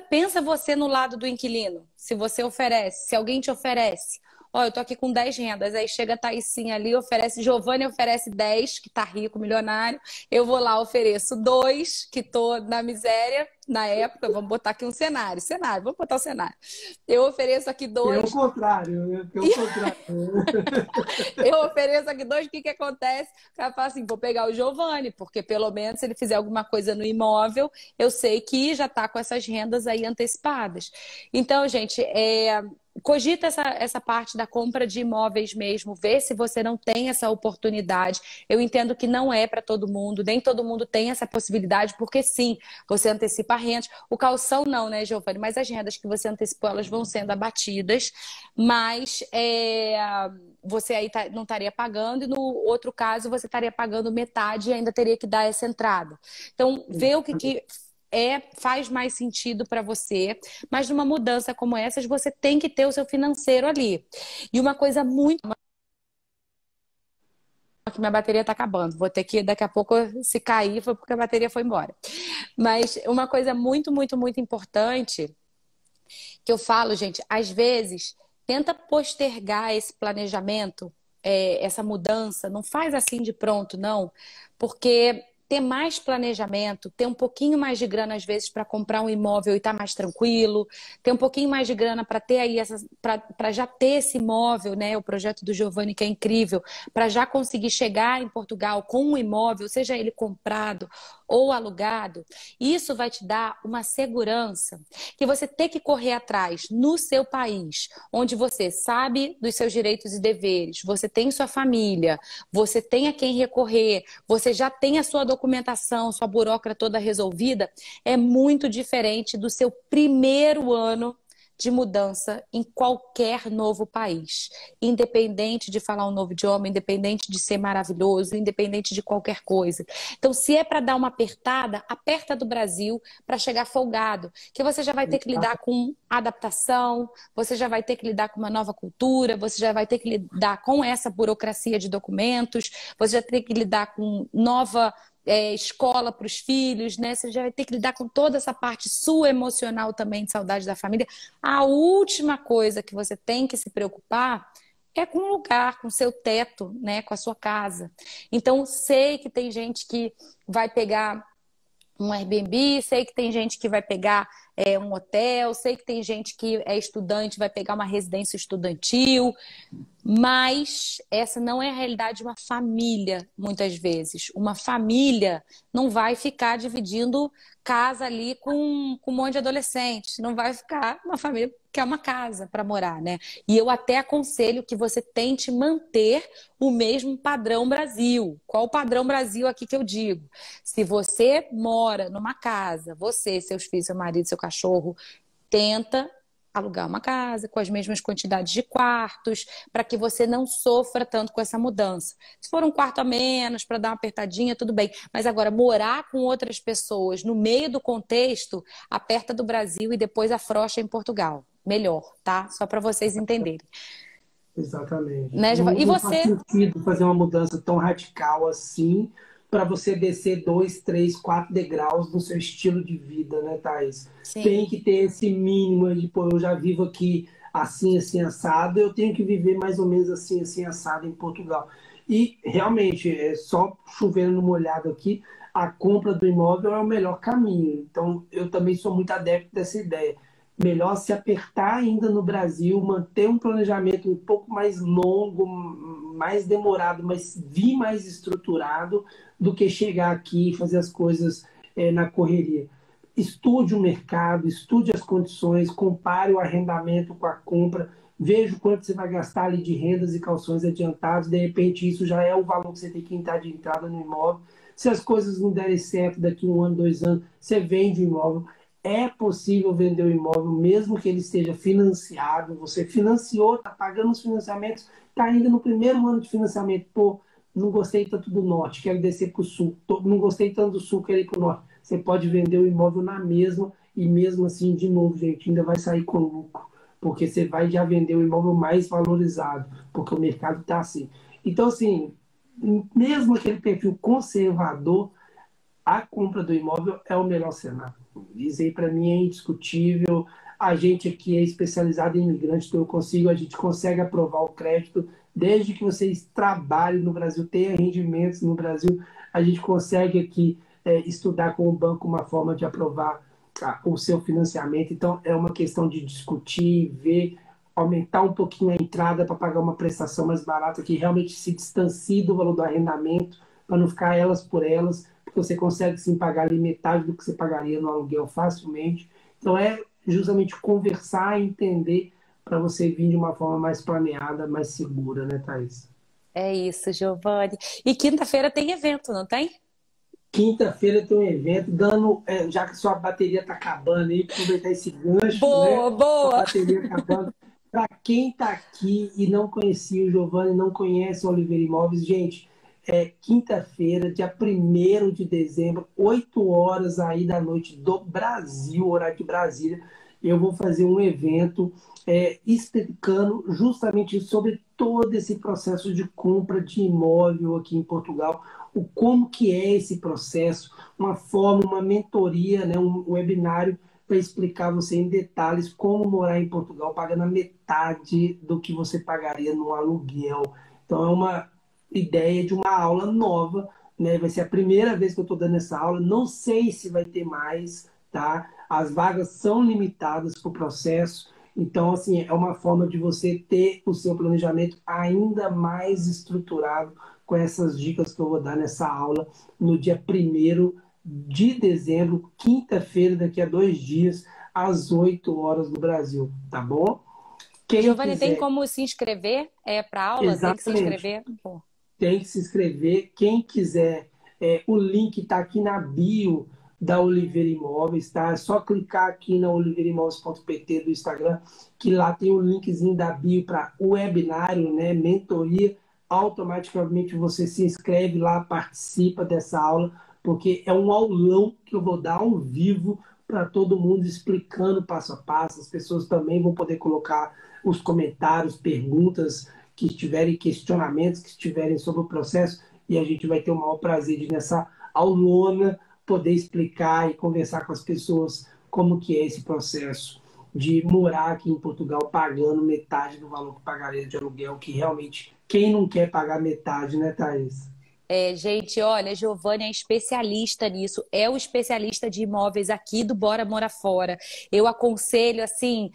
pensa você no lado do inquilino. Se você oferece, se alguém te oferece, eu tô aqui com 10 rendas. Aí chega a Thaisinha ali, oferece, Giovanni oferece 10, que tá rico, milionário. Eu vou lá, ofereço 2, que tô na miséria na época. Vamos botar aqui um cenário, vamos botar o cenário. Eu ofereço aqui 2. É o contrário, é o contrário. Eu ofereço aqui 2, o que acontece? O cara fala assim, vou pegar o Giovanni, porque pelo menos se ele fizer alguma coisa no imóvel, eu sei que já tá com essas rendas aí antecipadas. Então, gente, cogita essa parte da compra de imóveis mesmo, vê se você não tem essa oportunidade. Eu entendo que não é para todo mundo, nem todo mundo tem essa possibilidade, porque sim, você antecipa rendas. O calção não, né, Giovanni? Mas as rendas que você antecipou, elas vão sendo abatidas, mas você aí não estaria pagando, e no outro caso você estaria pagando metade e ainda teria que dar essa entrada. Então, vê o que faz mais sentido para você, mas numa mudança como essas, você tem que ter o seu financeiro ali. E uma coisa muito. Que minha bateria está acabando, vou ter que daqui a pouco, se cair, foi porque a bateria foi embora. Mas uma coisa muito, muito, muito importante que eu falo, gente, às vezes, tenta postergar esse planejamento, essa mudança, não faz assim de pronto, não, porque ter mais planejamento, ter um pouquinho mais de grana às vezes para comprar um imóvel e estar mais tranquilo, ter um pouquinho mais de grana para ter aí para já ter esse imóvel, né? O projeto do Giovanni que é incrível, para já conseguir chegar em Portugal com um imóvel, seja ele comprado ou alugado, isso vai te dar uma segurança que você tem que correr atrás no seu país, onde você sabe dos seus direitos e deveres, você tem sua família, você tem a quem recorrer, você já tem a sua documentação, sua burocracia toda resolvida, é muito diferente do seu primeiro ano de mudança em qualquer novo país. Independente de falar um novo idioma, independente de ser maravilhoso, independente de qualquer coisa. Então, se é para dar uma apertada, aperta do Brasil para chegar folgado, que você já vai ter que lidar com adaptação, você já vai ter que lidar com uma nova cultura, você já vai ter que lidar com essa burocracia de documentos, você já tem que lidar com nova escola para os filhos, né? Você já vai ter que lidar com toda essa parte sua emocional também, de saudade da família. A última coisa que você tem que se preocupar é com o lugar, com o seu teto, né? Com a sua casa. Então, sei que tem gente que vai pegar um Airbnb, sei que tem gente que vai pegar um hotel, sei que tem gente que é estudante, vai pegar uma residência estudantil, mas essa não é a realidade de uma família, muitas vezes. Uma família não vai ficar dividindo casa ali com um monte de adolescentes. Não vai ficar uma família que é uma casa para morar, né? E eu até aconselho que você tente manter o mesmo padrão Brasil. Qual o padrão Brasil aqui que eu digo? Se você mora numa casa, você, seus filhos, seu marido, seu cachorro, tenta alugar uma casa com as mesmas quantidades de quartos, para que você não sofra tanto com essa mudança. Se for um quarto a menos, para dar uma apertadinha, tudo bem. Mas agora, morar com outras pessoas no meio do contexto, aperta do Brasil e depois afrouxa em Portugal. Melhor, tá? Só para vocês entenderem. Exatamente. Né, Não, e não faz você? sentido fazer uma mudança tão radical assim para você descer 2, 3, 4 degraus no seu estilo de vida, né, Thaís? Tem Sim. que ter esse mínimo de, pô, eu já vivo aqui assim, assim, assado, eu tenho que viver mais ou menos assim, assim, assado em Portugal. E realmente, é só chovendo no molhado aqui, a compra do imóvel é o melhor caminho. Então, eu também sou muito adepto dessa ideia. Melhor se apertar ainda no Brasil, manter um planejamento um pouco mais longo, mais demorado, mas vir mais estruturado do que chegar aqui e fazer as coisas na correria. Estude o mercado, estude as condições, compare o arrendamento com a compra, veja o quanto você vai gastar ali de rendas e calções adiantados, de repente isso já é o valor que você tem que entrar de entrada no imóvel. Se as coisas não derem certo daqui 1 ano, 2 anos, você vende o imóvel. É possível vender o imóvel, mesmo que ele esteja financiado. Você financiou, está pagando os financiamentos, está ainda no primeiro ano de financiamento. Pô, não gostei tanto do norte, quero descer para o sul. Não gostei tanto do sul, quero ir para o norte. Você pode vender o imóvel na mesma e mesmo assim, de novo, gente, ainda vai sair com lucro. Porque você vai já vender o imóvel mais valorizado, porque o mercado está assim. Então, assim, mesmo aquele perfil conservador, a compra do imóvel é o melhor cenário. Isso aí para mim é indiscutível. A gente aqui é especializado em imigrantes, então a gente consegue aprovar o crédito desde que vocês trabalhem no Brasil, tenham rendimentos no Brasil, a gente consegue aqui estudar com o banco uma forma de aprovar o seu financiamento. Então é uma questão de discutir, ver, aumentar um pouquinho a entrada para pagar uma prestação mais barata que realmente se distancie do valor do arrendamento, para não ficar elas por elas, porque você consegue sim pagar ali metade do que você pagaria no aluguel facilmente. Então é justamente conversar e entender para você vir de uma forma mais planeada, mais segura, né, Thaís? É isso, Giovanni. E quinta-feira tem evento, não tem? Quinta-feira tem um evento, já que sua bateria está acabando aí, aproveitar esse gancho, Boa, né? Sua boa! bateria acabando. Para quem está aqui e não conhecia o Giovanni, não conhece o Oliveira Imóveis, gente, é quinta-feira, dia 1º de dezembro, 8 horas aí da noite do Brasil, horário de Brasília, eu vou fazer um evento explicando justamente sobre todo esse processo de compra de imóvel aqui em Portugal, o como que é esse processo, uma forma, uma mentoria, né, um webinário para explicar você em detalhes como morar em Portugal pagando a metade do que você pagaria no aluguel. Então é uma ideia de uma aula nova, né? Vai ser a primeira vez que eu estou dando essa aula. Não sei se vai ter mais, tá? As vagas são limitadas para o processo. Então, assim, é uma forma de você ter o seu planejamento ainda mais estruturado com essas dicas que eu vou dar nessa aula no dia 1º de dezembro, quinta-feira, daqui a 2 dias, às 8 horas do Brasil, tá bom? Quem Giovanni, tem quiser, como se inscrever para aula? Tem que se exatamente, inscrever? Pô. tem que se inscrever. Quem quiser, o link está aqui na bio da Oliveira Imóveis, tá? É só clicar aqui na oliveiraimóveis.pt do Instagram, que lá tem o linkzinho da bio para o webinário, né? Mentoria. Automaticamente você se inscreve lá, participa dessa aula, porque é um aulão que eu vou dar ao vivo para todo mundo, explicando passo a passo. As pessoas também vão poder colocar os comentários, perguntas que tiverem, questionamentos que estiverem sobre o processo, e a gente vai ter o maior prazer de, nessa aulona, poder explicar e conversar com as pessoas como que é esse processo de morar aqui em Portugal pagando metade do valor que pagaria de aluguel, que realmente, quem não quer pagar metade, né, Thaís? Gente, olha, Giovanni é especialista nisso, é o especialista de imóveis aqui do Bora Morar Fora. Eu aconselho, assim,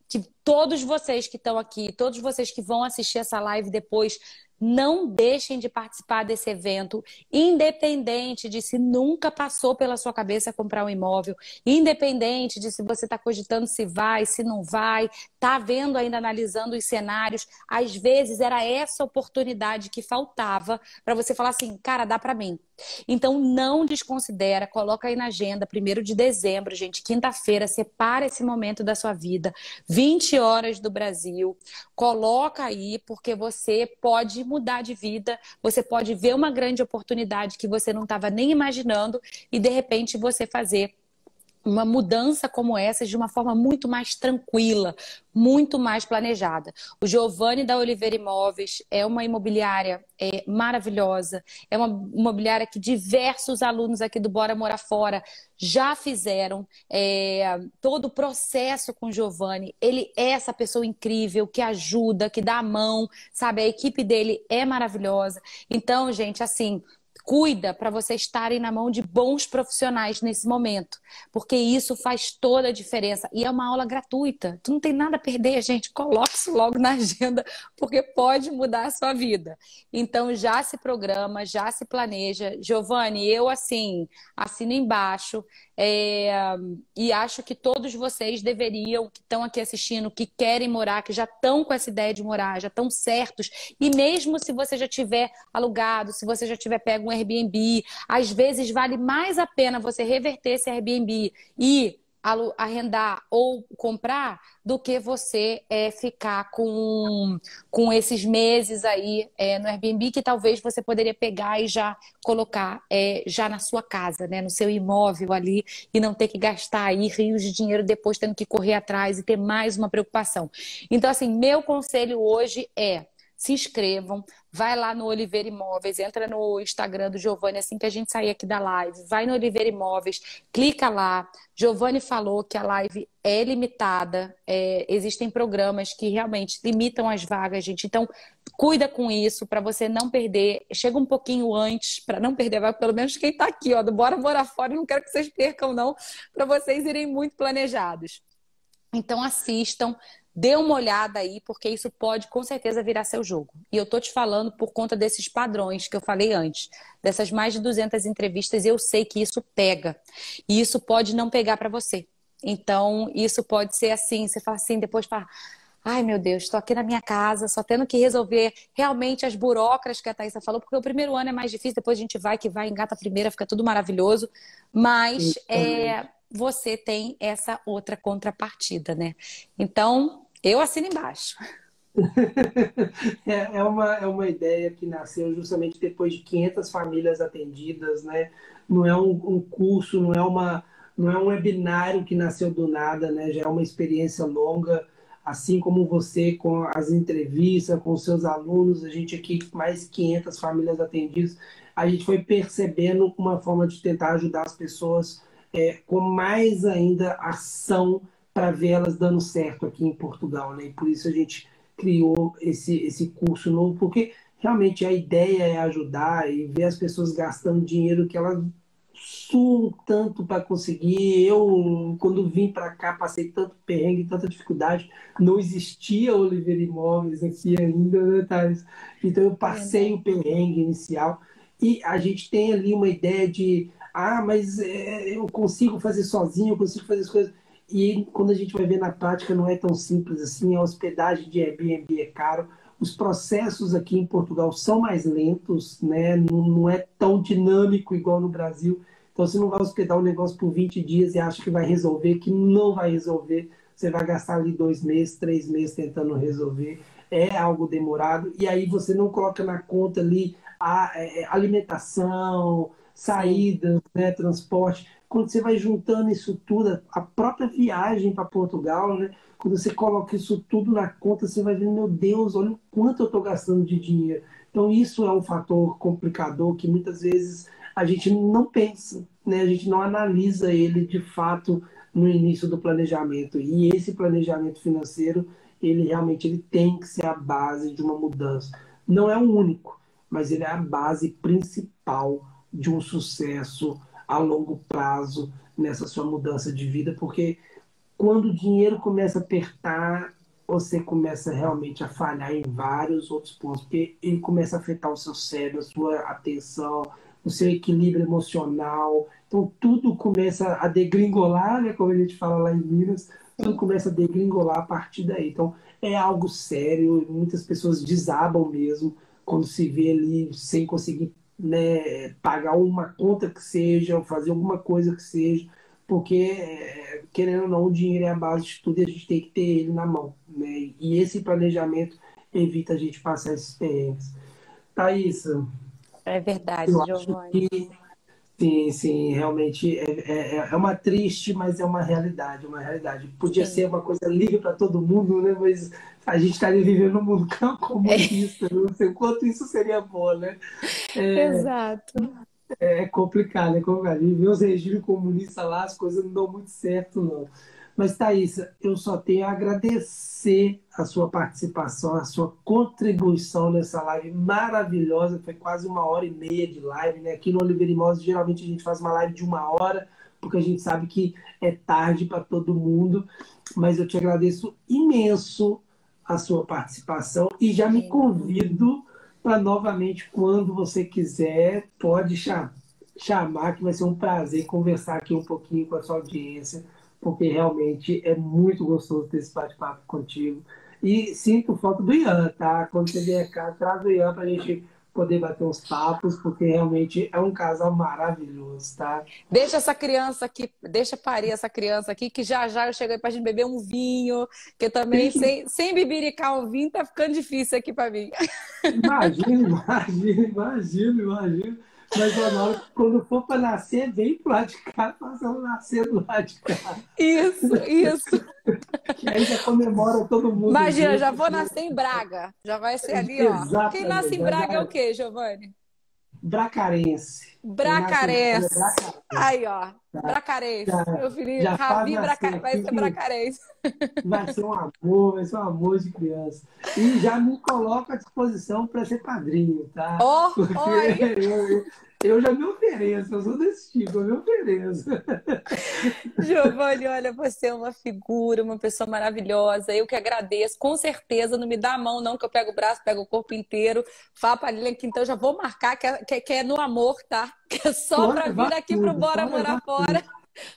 que todos vocês que estão aqui, todos vocês que vão assistir essa live depois, não deixem de participar desse evento, independente de se nunca passou pela sua cabeça comprar um imóvel, independente de se você está cogitando se vai, se não vai, está vendo ainda, analisando os cenários. Às vezes era essa oportunidade que faltava para você falar assim, cara, dá para mim. Então não desconsidera, coloca aí na agenda, 1º de dezembro, gente, quinta-feira, separa esse momento da sua vida, 20 horas do Brasil, coloca aí, porque você pode mudar de vida, você pode ver uma grande oportunidade que você não estava nem imaginando e de repente você fazer uma mudança como essa de uma forma muito mais tranquila, muito mais planejada. O Giovanni da Oliveira Imóveis é uma imobiliária maravilhosa, é uma imobiliária que diversos alunos aqui do Bora Morar Fora já fizeram todo o processo com o Giovanni. Ele é essa pessoa incrível que ajuda, que dá a mão, sabe? A equipe dele é maravilhosa. Então, gente, assim, cuida para vocês estarem na mão de bons profissionais nesse momento, porque isso faz toda a diferença. E é uma aula gratuita. Tu não tem nada a perder, gente. Coloque isso logo na agenda, porque pode mudar a sua vida. Então já se programa, já se planeja. Giovanni, eu assim assino embaixo. E acho que todos vocês deveriam, que estão aqui assistindo, que querem morar, que já estão com essa ideia de morar, já estão certos. E mesmo se você já tiver alugado, se você já tiver pego um Airbnb, às vezes vale mais a pena você reverter esse Airbnb e arrendar ou comprar do que você ficar com esses meses aí no Airbnb que talvez você poderia pegar e já colocar já na sua casa, né, no seu imóvel ali e não ter que gastar aí rios de dinheiro depois tendo que correr atrás e ter mais uma preocupação. Então, assim, meu conselho hoje é se inscrevam, vai lá no Oliveira Imóveis, entra no Instagram do Giovanni assim que a gente sair aqui da live, vai no Oliveira Imóveis, clica lá. Giovanni falou que a live é limitada, existem programas que realmente limitam as vagas, gente. Então, cuida com isso para você não perder. Chega um pouquinho antes para não perder a vaga, pelo menos quem está aqui, ó, do Bora Morar Fora, eu não quero que vocês percam, não, para vocês irem muito planejados. Então assistam, dê uma olhada aí, porque isso pode com certeza virar seu jogo. E eu tô te falando por conta desses padrões que eu falei antes, dessas mais de 200 entrevistas, eu sei que isso pega. E isso pode não pegar para você. Então, isso pode ser assim, você fala assim, depois fala, ai meu Deus, estou aqui na minha casa, só tendo que resolver realmente as burocracias que a Thaisa falou, porque o primeiro ano é mais difícil, depois a gente vai que vai, engata a primeira, fica tudo maravilhoso, mas Exatamente. você tem essa outra contrapartida, né? Então, eu assino embaixo. É uma ideia que nasceu justamente depois de 500 famílias atendidas, né? Não é um curso, não é um webinário que nasceu do nada, né? Já é uma experiência longa, assim como você com as entrevistas, com os seus alunos, a gente aqui mais 500 famílias atendidas, a gente foi percebendo uma forma de tentar ajudar as pessoas com mais ainda ação para ver elas dando certo aqui em Portugal, né? E por isso a gente criou esse curso novo, porque realmente a ideia é ajudar e ver as pessoas gastando dinheiro que elas suam tanto para conseguir. Eu, quando vim para cá, passei tanto perrengue, tanta dificuldade. Não existia Oliveira Imóveis aqui ainda, né, Thales? Então eu passei Verdade. o perrengue inicial e a gente tem ali uma ideia de, mas eu consigo fazer sozinho, eu consigo fazer as coisas. E quando a gente vai ver na prática, não é tão simples assim. A hospedagem de Airbnb é caro. Os processos aqui em Portugal são mais lentos, né? Não é tão dinâmico igual no Brasil. Então, você não vai hospedar um negócio por 20 dias e acha que vai resolver, que não vai resolver. Você vai gastar ali 2 meses, 3 meses tentando resolver. É algo demorado. E aí você não coloca na conta ali a alimentação, Sim, saída, né, transporte. Quando você vai juntando isso tudo, a própria viagem para Portugal, né? Quando você coloca isso tudo na conta, você vai ver, meu Deus, olha o quanto eu estou gastando de dinheiro. Então, isso é um fator complicador que muitas vezes a gente não pensa, né? A gente não analisa ele de fato no início do planejamento. E esse planejamento financeiro, ele realmente ele tem que ser a base de uma mudança. Não é o único, mas ele é a base principal de um sucesso a longo prazo nessa sua mudança de vida, porque quando o dinheiro começa a apertar, você começa realmente a falhar em vários outros pontos, porque ele começa a afetar o seu cérebro, a sua atenção, o seu equilíbrio emocional. Então, tudo começa a degringolar, né, como a gente fala lá em Minas, tudo sim. começa a degringolar a partir daí. Então, é algo sério, muitas pessoas desabam mesmo quando se vê ali sem conseguir, né, pagar uma conta que seja, ou fazer alguma coisa que seja, porque, querendo ou não, o dinheiro é a base de tudo e a gente tem que ter ele na mão, né? E esse planejamento evita a gente passar esses perrengues. Thaís, É verdade, eu acho Giovanni. que sim, sim, realmente é uma triste, mas é uma realidade, uma realidade. Podia ser Sim. uma coisa livre para todo mundo, né? Mas a gente está vivendo num mundo tão comunista, não sei o quanto isso seria bom, né? Exato. É complicado, é complicado. Viver os regimes comunistas lá, as coisas não dão muito certo, não. Mas, Thaís, eu só tenho a agradecer a sua participação, a sua contribuição nessa live maravilhosa. Foi quase 1 hora e meia de live, né? Aqui no Oliveira e Mose, geralmente a gente faz uma live de 1 hora, porque a gente sabe que é tarde para todo mundo. Mas eu te agradeço imenso a sua participação e já me Imagina. convido para novamente, quando você quiser, pode chamar, que vai ser um prazer conversar aqui um pouquinho com a sua audiência, porque realmente é muito gostoso ter esse bate-papo contigo. E sinto falta do Ian, tá? Quando você vier cá, traz o Ian para a gente poder bater uns papos, porque realmente é um casal maravilhoso, tá? Deixa essa criança aqui, deixa parir essa criança aqui, que já já eu chego aí pra gente beber um vinho, que eu Tem também, que sem bebericar um vinho, tá ficando difícil aqui pra mim. Imagino, imagino, imagino, imagino. Mas ó, na hora que quando for para nascer, vem pro lado de cá, faça ela nascer do lado de cá. Isso, isso. Que aí já comemora todo mundo Imagina, junto. já vou nascer em Braga. Já vai ser ali, ó. Quem nasce Exatamente. em Braga é o quê, Giovanni? Bracarense. Quem nasce em Braga é Bracarense. bracarense. Aí, ó. Já, Bracarense. já, Meu filho, já faz Ravi nascer vai aqui ser que bracarense. vai ser um amor de criança. E já me coloco à disposição para ser padrinho, tá? Ó, ó Porque aí. eu já me ofereço, eu sou desse tipo, eu me ofereço. Giovanni, olha, você é uma figura, uma pessoa maravilhosa. Eu que agradeço. Com certeza, não me dá a mão, não, que eu pego o braço, pego o corpo inteiro. Fala pra Lilian que então eu já vou marcar, que é no amor, tá? Que é só Pode pra vir levar aqui pro tudo, Bora pode Morar levar tudo. Fora.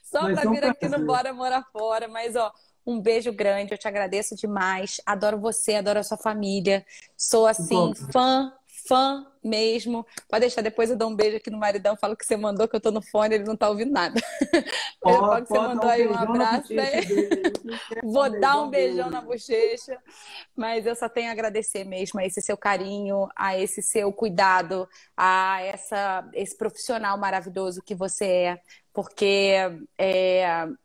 Só Vai para ser um vir aqui no prazer. Bora Morar Fora. Mas, ó, um beijo grande, eu te agradeço demais. Adoro você, adoro a sua família. Sou, assim, Igualmente. fã mesmo. Pode deixar, depois eu dou um beijo aqui no maridão, falo que você mandou, que eu tô no fone, ele não tá ouvindo nada. Mas eu falo que você Pode dar mandou um aí um beijão na abraço pra bochecha ele. dele aí, que quer dar um Vou dar um beijão beijão na nele. bochecha. Mas eu só tenho a agradecer mesmo a esse seu carinho, a esse seu cuidado, a esse profissional maravilhoso que você é. Porque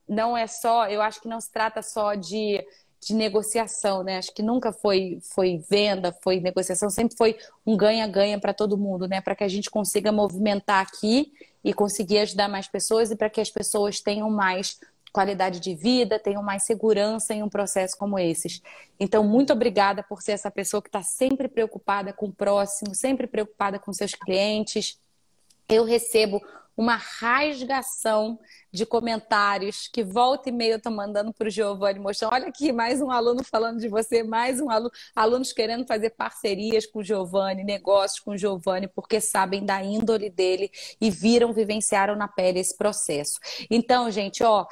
não é só, eu acho que não se trata só de negociação, né? Acho que nunca foi venda, foi negociação, sempre foi um ganha-ganha para todo mundo, né? Para que a gente consiga movimentar aqui e conseguir ajudar mais pessoas e para que as pessoas tenham mais qualidade de vida, tenham mais segurança em um processo como esses. Então, muito obrigada por ser essa pessoa que está sempre preocupada com o próximo, sempre preocupada com seus clientes. Eu recebo uma rasgação de comentários que volta e meia eu estou mandando para o Giovanni mostrando. Olha aqui, mais um aluno falando de você, mais um aluno, alunos querendo fazer parcerias com o Giovanni, negócios com o Giovanni, porque sabem da índole dele e vivenciaram na pele esse processo. Então, gente, ó,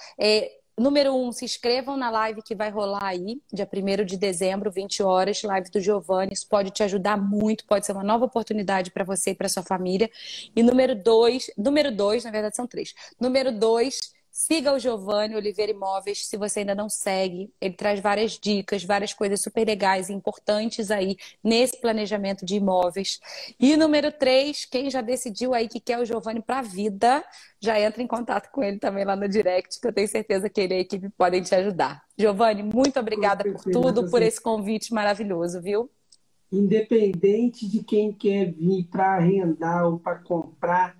número um, se inscrevam na live que vai rolar aí, dia 1º de dezembro, 20 horas, live do Giovanni. Isso pode te ajudar muito, pode ser uma nova oportunidade para você e para sua família. E número dois, na verdade são três. Número dois, siga o Giovanni Oliveira Imóveis, se você ainda não segue. Ele traz várias dicas, várias coisas super legais e importantes aí nesse planejamento de imóveis. E número três, quem já decidiu aí que quer o Giovanni para a vida, já entra em contato com ele também lá no direct, que eu tenho certeza que ele e a equipe podem te ajudar. Giovanni, muito Com obrigada por certeza, tudo, com por certeza. esse convite maravilhoso, viu? Independente de quem quer vir para arrendar ou para comprar,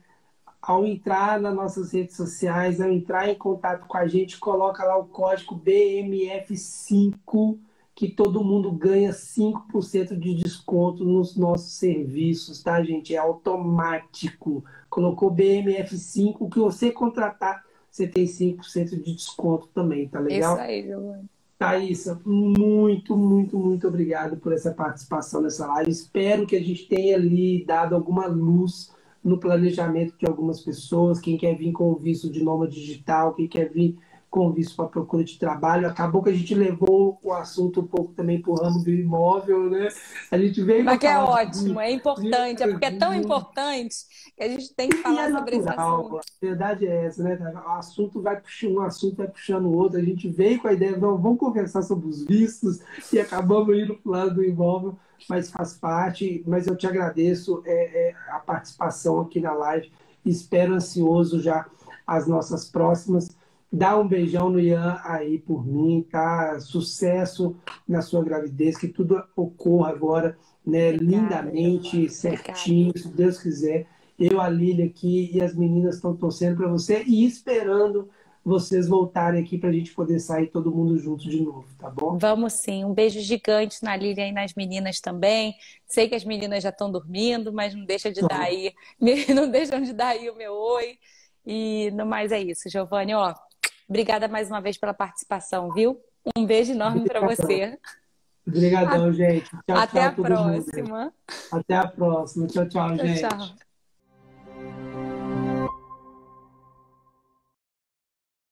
ao entrar nas nossas redes sociais, ao entrar em contato com a gente, coloca lá o código BMF5, que todo mundo ganha 5% de desconto nos nossos serviços, tá, gente? É automático. Colocou BMF5, o que você contratar, você tem 5% de desconto também, tá Isso legal? aí, Giovanni. Thaísa, muito, muito, muito obrigado por essa participação nessa live. Espero que a gente tenha ali dado alguma luz no planejamento de algumas pessoas. Quem quer vir com visto de nômade digital, quem quer vir com visto para procura de trabalho. Acabou que a gente levou o assunto um pouco também para o ramo do imóvel, né? A gente veio Mas para que é falar ótimo, é de importante, é porque é tão Brasil, importante que a gente tem que e é falar sobre esse natural, assunto. a verdade é essa, né? O assunto vai puxando um assunto, vai puxando o outro. A gente veio com a ideia, não, vamos conversar sobre os vistos e acabamos indo para o lado do imóvel, mas faz parte. Mas eu te agradeço a participação aqui na live. Espero ansioso já as nossas próximas. Dá um beijão no Ian aí por mim, tá? Sucesso na sua gravidez, que tudo ocorra agora, né? Obrigada, Lindamente, Giovana. Obrigada. certinho, se Deus quiser. Eu, a Lília aqui e as meninas estão torcendo para você e esperando vocês voltarem aqui para a gente poder sair todo mundo junto de novo, tá bom? Vamos sim. Um beijo gigante na Lilian e nas meninas também. Sei que as meninas já estão dormindo, mas não deixa de dar Então, aí, não deixam de dar aí o meu oi. E no mais é isso, Giovanni, ó. Obrigada mais uma vez pela participação, viu? Um beijo enorme para obrigadão. você. Obrigadão, gente. Tchau, Até a tchau, todo mundo. próxima. Até a próxima. Tchau, tchau, Tchau, gente. tchau.